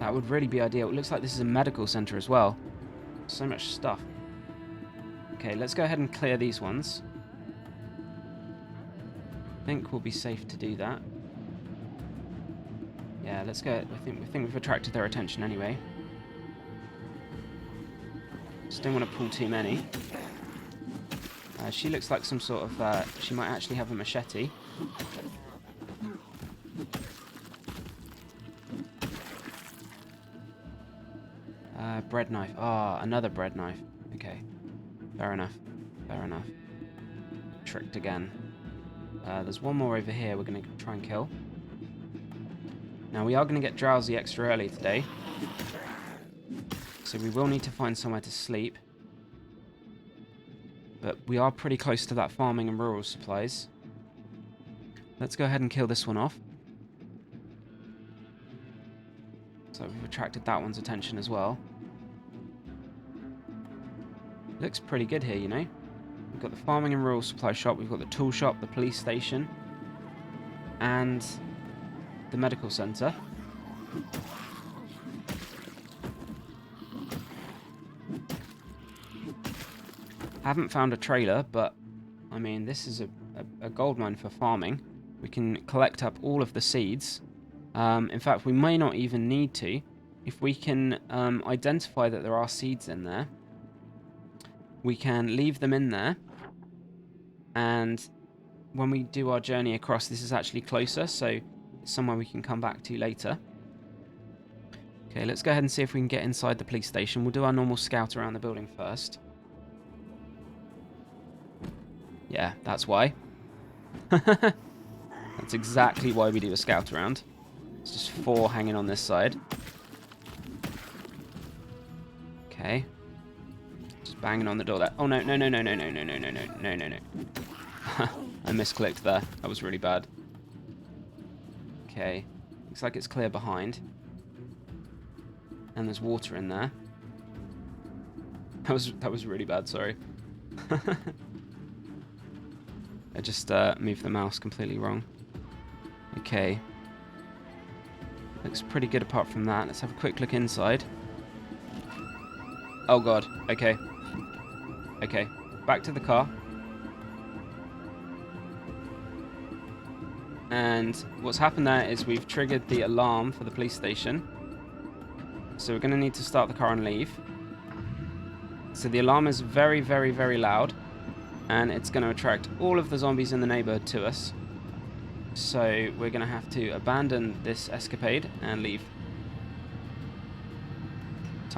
that would really be ideal. It looks like this is a medical center as well. So much stuff. Okay, let's go ahead and clear these ones. I think we'll be safe to do that. Yeah, let's go. I think we've attracted their attention anyway. Just don't want to pull too many. She looks like some sort of... she might actually have a machete. Bread knife. Ah, another bread knife. Okay. Fair enough. Fair enough. Tricked again. There's one more over here we're going to try and kill. Now, we are going to get drowsy extra early today. So we will need to find somewhere to sleep. But we are pretty close to that farming and rural supplies. Let's go ahead and kill this one off. So we've attracted that one's attention as well. Looks pretty good here, you know. We've got the farming and rural supply shop, we've got the tool shop, the police station, and the medical center. Haven't found a trailer, but I mean, this is a gold mine for farming. We can collect up all of the seeds. In fact, we may not even need to. If we can identify that there are seeds in there, we can leave them in there, and when we do our journey across, this is actually closer, so it's somewhere we can come back to later. Okay, let's go ahead and see if we can get inside the police station. We'll do our normal scout around the building first. Yeah, that's why. That's exactly why we do a scout around. It's just 4 hanging on this side. Okay. Just banging on the door there. Oh, no, no, no, no, no, no, no, no, no, no, no, no, no. I misclicked there. That was really bad. Okay. Looks like it's clear behind. And there's water in there. That was really bad, sorry. I just moved the mouse completely wrong. Okay. Looks pretty good apart from that. Let's have a quick look inside. Oh god. Okay. Okay. Back to the car. And what's happened there is we've triggered the alarm for the police station. So we're going to need to start the car and leave. So the alarm is very, very, very loud. And it's going to attract all of the zombies in the neighborhood to us. So we're going to have to abandon this escapade and leave.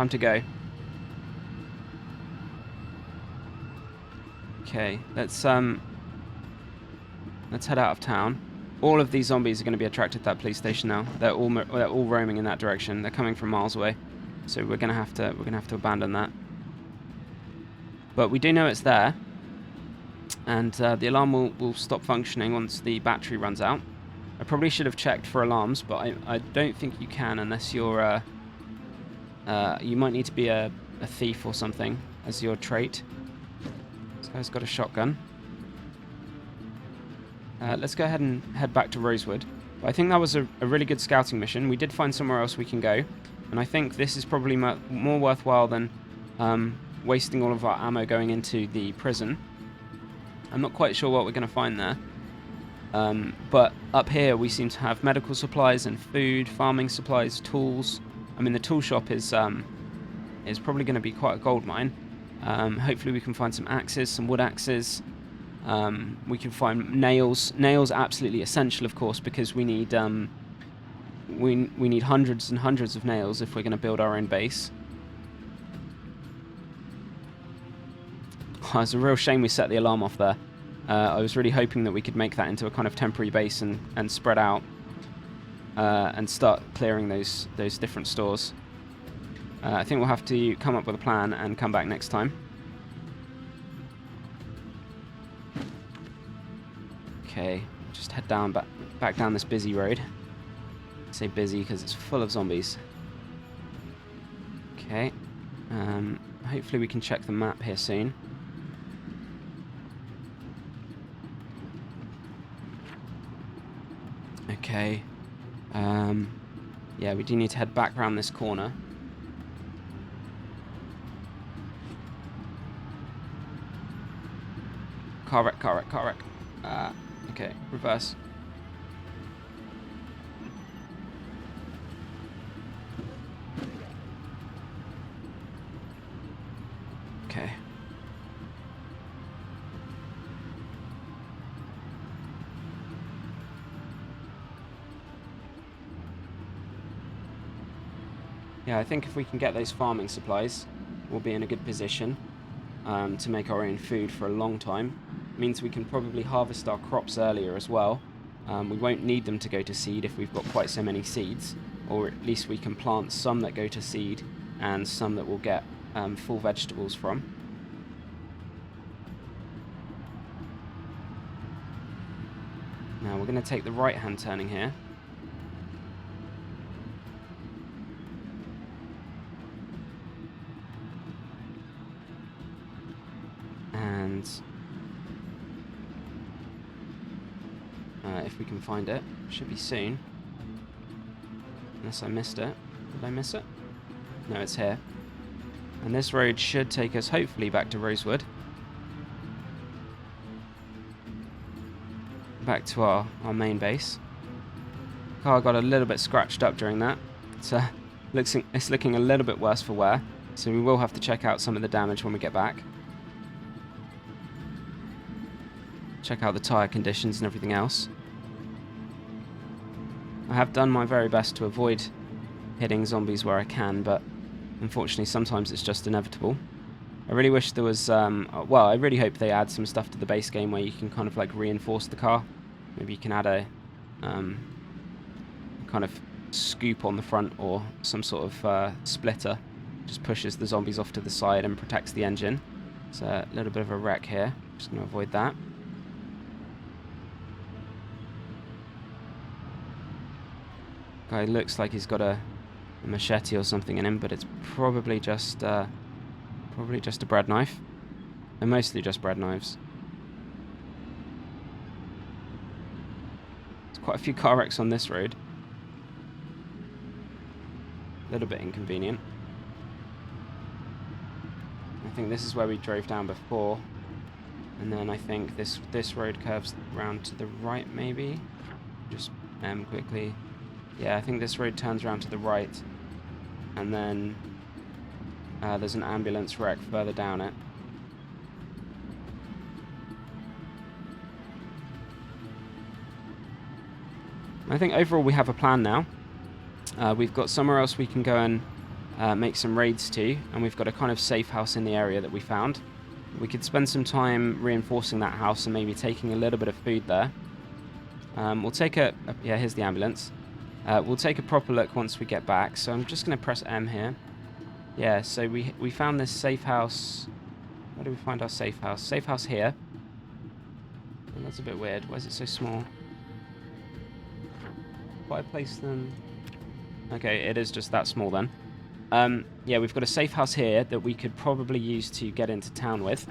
Time to go. Okay, let's head out of town. All of these zombies are going to be attracted to that police station now. They're all roaming in that direction. They're coming from miles away, so we're gonna have to abandon that. But we do know it's there, and the alarm will stop functioning once the battery runs out. I probably should have checked for alarms, but I don't think you can unless you're you might need to be a thief or something as your trait. This guy's got a shotgun. Let's go ahead and head back to Rosewood. But I think that was a really good scouting mission. We did find somewhere else we can go, and I think this is probably more worthwhile than wasting all of our ammo going into the prison. I'm not quite sure what we're going to find there. But up here we seem to have medical supplies and food, farming supplies, tools. I mean, the tool shop is probably going to be quite a gold mine. Hopefully we can find some axes, some wood axes. We can find nails. Nails are absolutely essential, of course, because we need we need hundreds and hundreds of nails if we're going to build our own base. Oh, it's a real shame we set the alarm off there. I was really hoping that we could make that into a kind of temporary base and spread out and start clearing those different stores. I think we'll have to come up with a plan and come back next time. Okay, just head down back down this busy road. I say busy because it's full of zombies. Okay, hopefully we can check the map here soon. Okay, yeah, we do need to head back around this corner. Car wreck. Okay, reverse. Okay. Yeah, I think if we can get those farming supplies, we'll be in a good position to make our own food for a long time. Means we can probably harvest our crops earlier as well. We won't need them to go to seed if we've got quite so many seeds, or at least we can plant some that go to seed and some that we'll get full vegetables from. Now we're going to take the right hand turning here. And if we can find it, should be soon. Unless I missed it. Did I miss it? No, it's here. And this road should take us hopefully back to Rosewood. Back to our main base. Car got a little bit scratched up during that. It's looking a little bit worse for wear, so we will have to check out some of the damage when we get back. Check out the tyre conditions and everything else. I have done my very best to avoid hitting zombies where I can, but unfortunately sometimes it's just inevitable. I really wish there was, well, I really hope they add some stuff to the base game where you can kind of like reinforce the car. Maybe you can add a kind of scoop on the front or some sort of splitter. Just pushes the zombies off to the side and protects the engine. It's a little bit of a wreck here. Just going to avoid that. Guy looks like he's got a machete or something in him, but it's probably just a bread knife. They're mostly just bread knives. There's quite a few car wrecks on this road. A little bit inconvenient. I think this is where we drove down before, and then I think this road curves round to the right, maybe. Just quickly. Yeah, I think this road turns around to the right, and then there's an ambulance wreck further down it. I think overall we have a plan now. We've got somewhere else we can go and make some raids to, and we've got a kind of safe house in the area that we found. We could spend some time reinforcing that house and maybe taking a little bit of food there. We'll take yeah, here's the ambulance. We'll take a proper look once we get back, so I'm just going to press M here. Yeah, so we found this safe house. Where do we find our safe house? Safe house here. Oh, that's a bit weird. Why is it so small? Why I place them? Okay, it is just that small then. Yeah, we've got a safe house here that we could probably use to get into town with.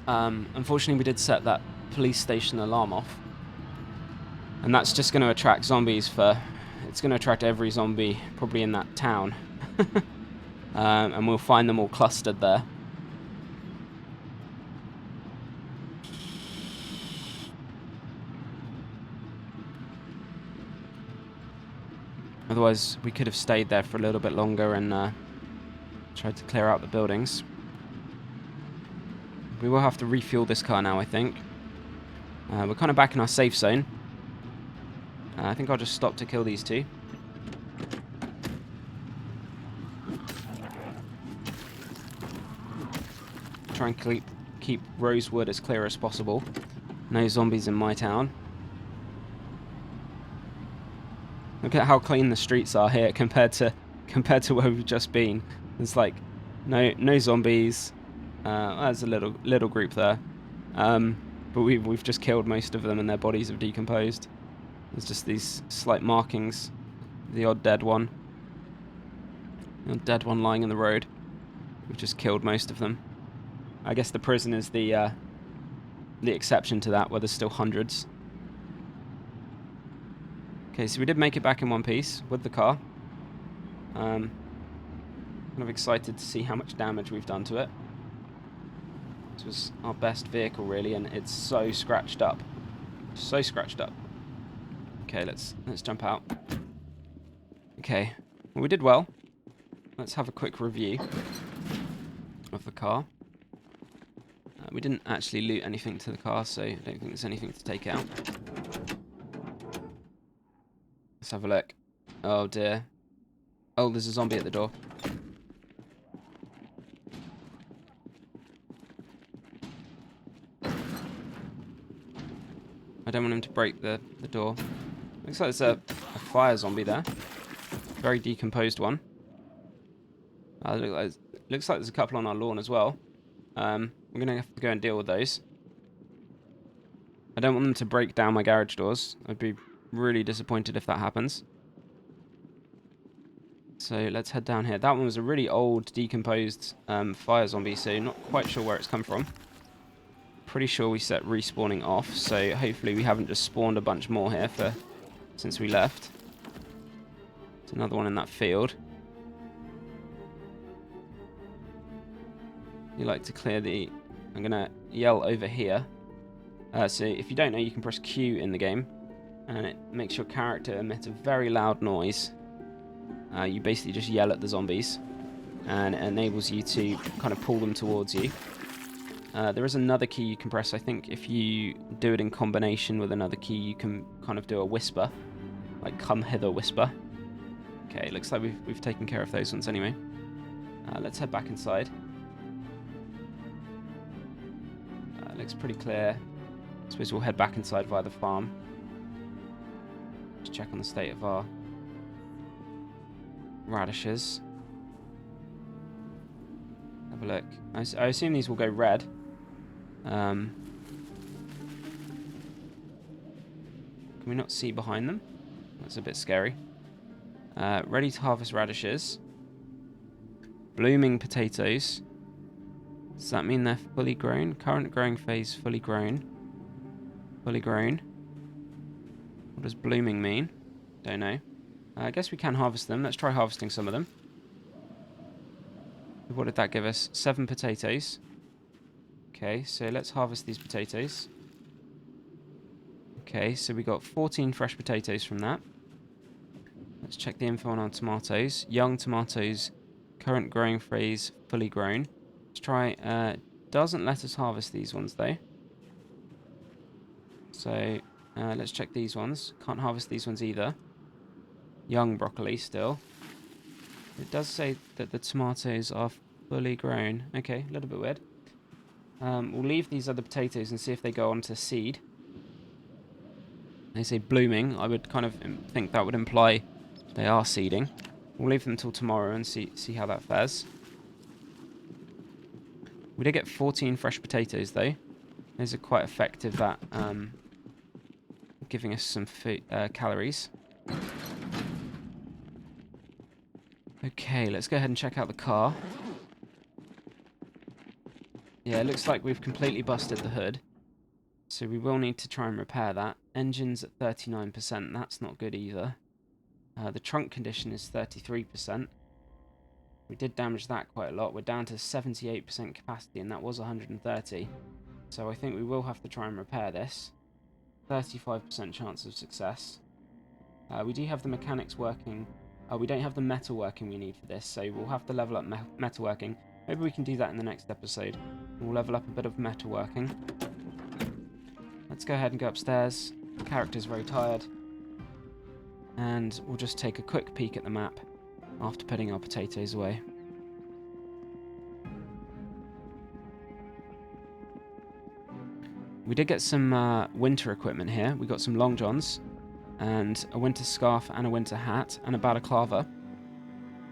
Unfortunately, we did set that police station alarm off. And that's just going to attract zombies it's going to attract every zombie probably in that town. And we'll find them all clustered there. Otherwise, we could have stayed there for a little bit longer and tried to clear out the buildings. We will have to refuel this car now, I think. We're kind of back in our safe zone. I think I'll just stop to kill these two. Try and keep Rosewood as clear as possible. No zombies in my town. Look at how clean the streets are here compared to where we've just been. There's like no zombies. There's a little group there, but we've just killed most of them and their bodies have decomposed. There's just these slight markings. The odd dead one. The odd dead one lying in the road. We've just killed most of them. I guess the prison is the exception to that, where there's still hundreds. Okay, so we did make it back in one piece with the car. Kind of excited to see how much damage we've done to it. This was our best vehicle, really, and it's so scratched up. So scratched up. Okay, let's jump out. Okay, well, we did well. Let's have a quick review of the car. We didn't actually loot anything to the car, so I don't think there's anything to take out. Let's have a look. Oh dear. Oh, there's a zombie at the door. I don't want him to break the door. Looks like there's a fire zombie there. Very decomposed one. Looks like there's a couple on our lawn as well. We're going to have to go and deal with those. I don't want them to break down my garage doors. I'd be really disappointed if that happens. So let's head down here. That one was a really old, decomposed fire zombie, so not quite sure where it's come from. Pretty sure we set respawning off, so hopefully we haven't just spawned a bunch more here since we left. There's another one in that field. You like to clear the... I'm going to yell over here. So if you don't know, you can press Q in the game, and it makes your character emit a very loud noise. You basically just yell at the zombies, and it enables you to kind of pull them towards you. There is another key you can press. I think if you do it in combination with another key, you can kind of do a whisper, like "come hither" whisper. Okay, looks like we've taken care of those ones anyway. Let's head back inside. Looks pretty clear. I suppose we'll head back inside via the farm. Just check on the state of our radishes. Have a look. I assume these will go red. Can we not see behind them? That's a bit scary. Ready to harvest radishes. Blooming potatoes. Does that mean they're fully grown? Current growing phase, fully grown. Fully grown. What does blooming mean? Don't know. I guess we can harvest them. Let's try harvesting some of them. What did that give us? 7 potatoes. Okay, so let's harvest these potatoes. Okay, so we got 14 fresh potatoes from that. Let's check the info on our tomatoes. Young tomatoes, current growing phase, fully grown. Let's try, doesn't let us harvest these ones though. So, let's check these ones. Can't harvest these ones either. Young broccoli still. It does say that the tomatoes are fully grown. Okay, a little bit weird. We'll leave these other potatoes and see if they go on to seed. They say blooming. I would kind of think that would imply they are seeding. We'll leave them till tomorrow and see how that fares. We did get 14 fresh potatoes though. Those are quite effective at giving us some food, calories. Okay, let's go ahead and check out the car. Yeah, it looks like we've completely busted the hood. So we will need to try and repair that. Engine's at 39%, that's not good either. The trunk condition is 33%. We did damage that quite a lot. We're down to 78% capacity, and that was 130. So I think we will have to try and repair this. 35% chance of success. We do have the mechanics working. We don't have the metal working we need for this, so we'll have to level up metalworking. Maybe we can do that in the next episode. We'll level up a bit of metalworking. Let's go ahead and go upstairs. The character's very tired. And we'll just take a quick peek at the map after putting our potatoes away. We did get some winter equipment here. We got some long johns and a winter scarf and a winter hat and a balaclava.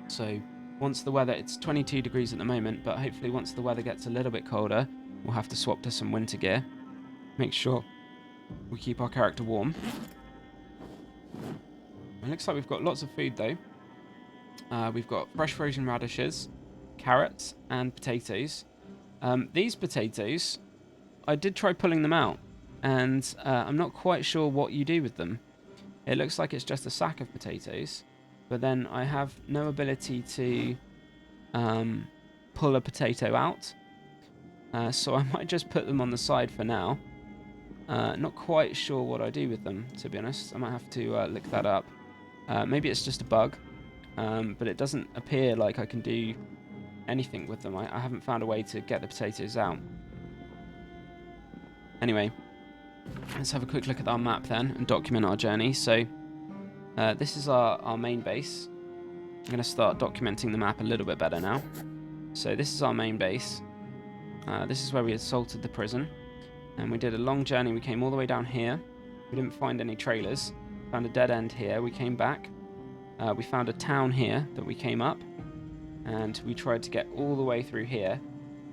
So once the weather, it's 22 degrees at the moment, but hopefully once the weather gets a little bit colder, we'll have to swap to some winter gear. Make sure we keep our character warm. It looks like we've got lots of food though. We've got fresh frozen radishes, carrots, and potatoes. These potatoes, I did try pulling them out, and I'm not quite sure what you do with them. It looks like it's just a sack of potatoes, but then I have no ability to pull a potato out. So I might just put them on the side for now. Not quite sure what I do with them, to be honest. I might have to look that up. Maybe it's just a bug, but it doesn't appear like I can do anything with them. I haven't found a way to get the potatoes out. Anyway, let's have a quick look at our map then and document our journey. So this is our main base. I'm going to start documenting the map a little bit better now. So this is our main base. This is where we assaulted the prison. And we did a long journey. We came all the way down here. We didn't find any trailers. Found a dead end here. We came back. We found a town here that we came up. And we tried to get all the way through here.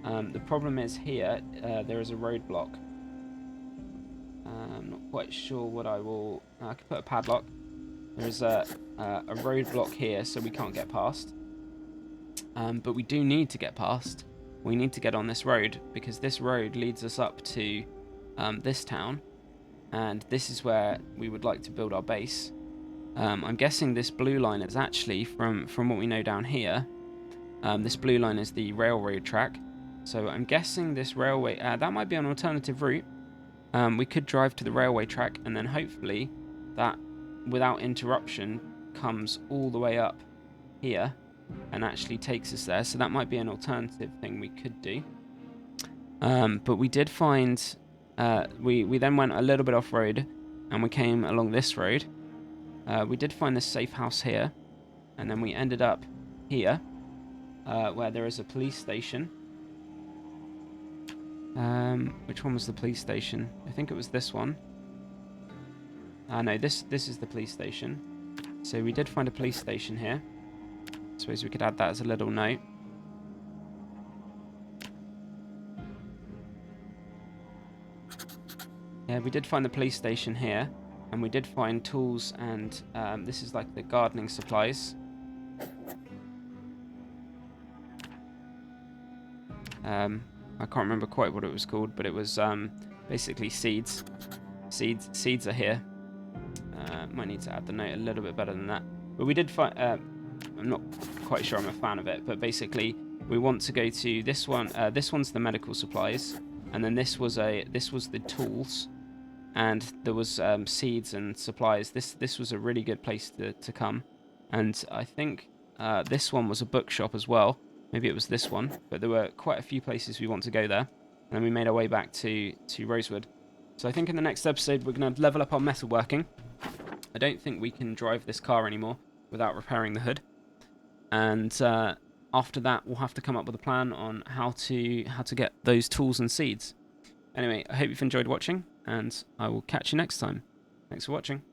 The problem is here, there is a roadblock. I'm not quite sure what I will... I could put a padlock. There's a roadblock here, so we can't get past. But we do need to get past. We need to get on this road, because this road leads us up to this town. And this is where we would like to build our base. I'm guessing this blue line is actually, from what we know down here, this blue line is the railroad track. So I'm guessing this railway... that might be an alternative route. We could drive to the railway track, and then hopefully that, without interruption, comes all the way up here and actually takes us there. So that might be an alternative thing we could do. But we did find... we then went a little bit off-road, and we came along this road. We did find this safe house here, and then we ended up here, where there is a police station. Which one was the police station? I think it was this one. No, this is the police station. So we did find a police station here. I suppose we could add that as a little note. Yeah, we did find the police station here, and we did find tools, and this is like the gardening supplies. I can't remember quite what it was called, but it was basically seeds. Seeds are here. Might need to add the note a little bit better than that. But we did find... I'm not quite sure I'm a fan of it, but basically we want to go to this one. This one's the medical supplies, and then this was the tools, and there was seeds and supplies. This was a really good place to come, and I think this one was a bookshop as well. Maybe it was this one, but there were quite a few places we want to go there, and then we made our way back to Rosewood. So I think in the next episode we're going to level up our metalworking. I don't think we can drive this car anymore without repairing the hood. and after that we'll have to come up with a plan on how to get those tools and seeds. Anyway, I hope you've enjoyed watching, and I will catch you next time. Thanks for watching.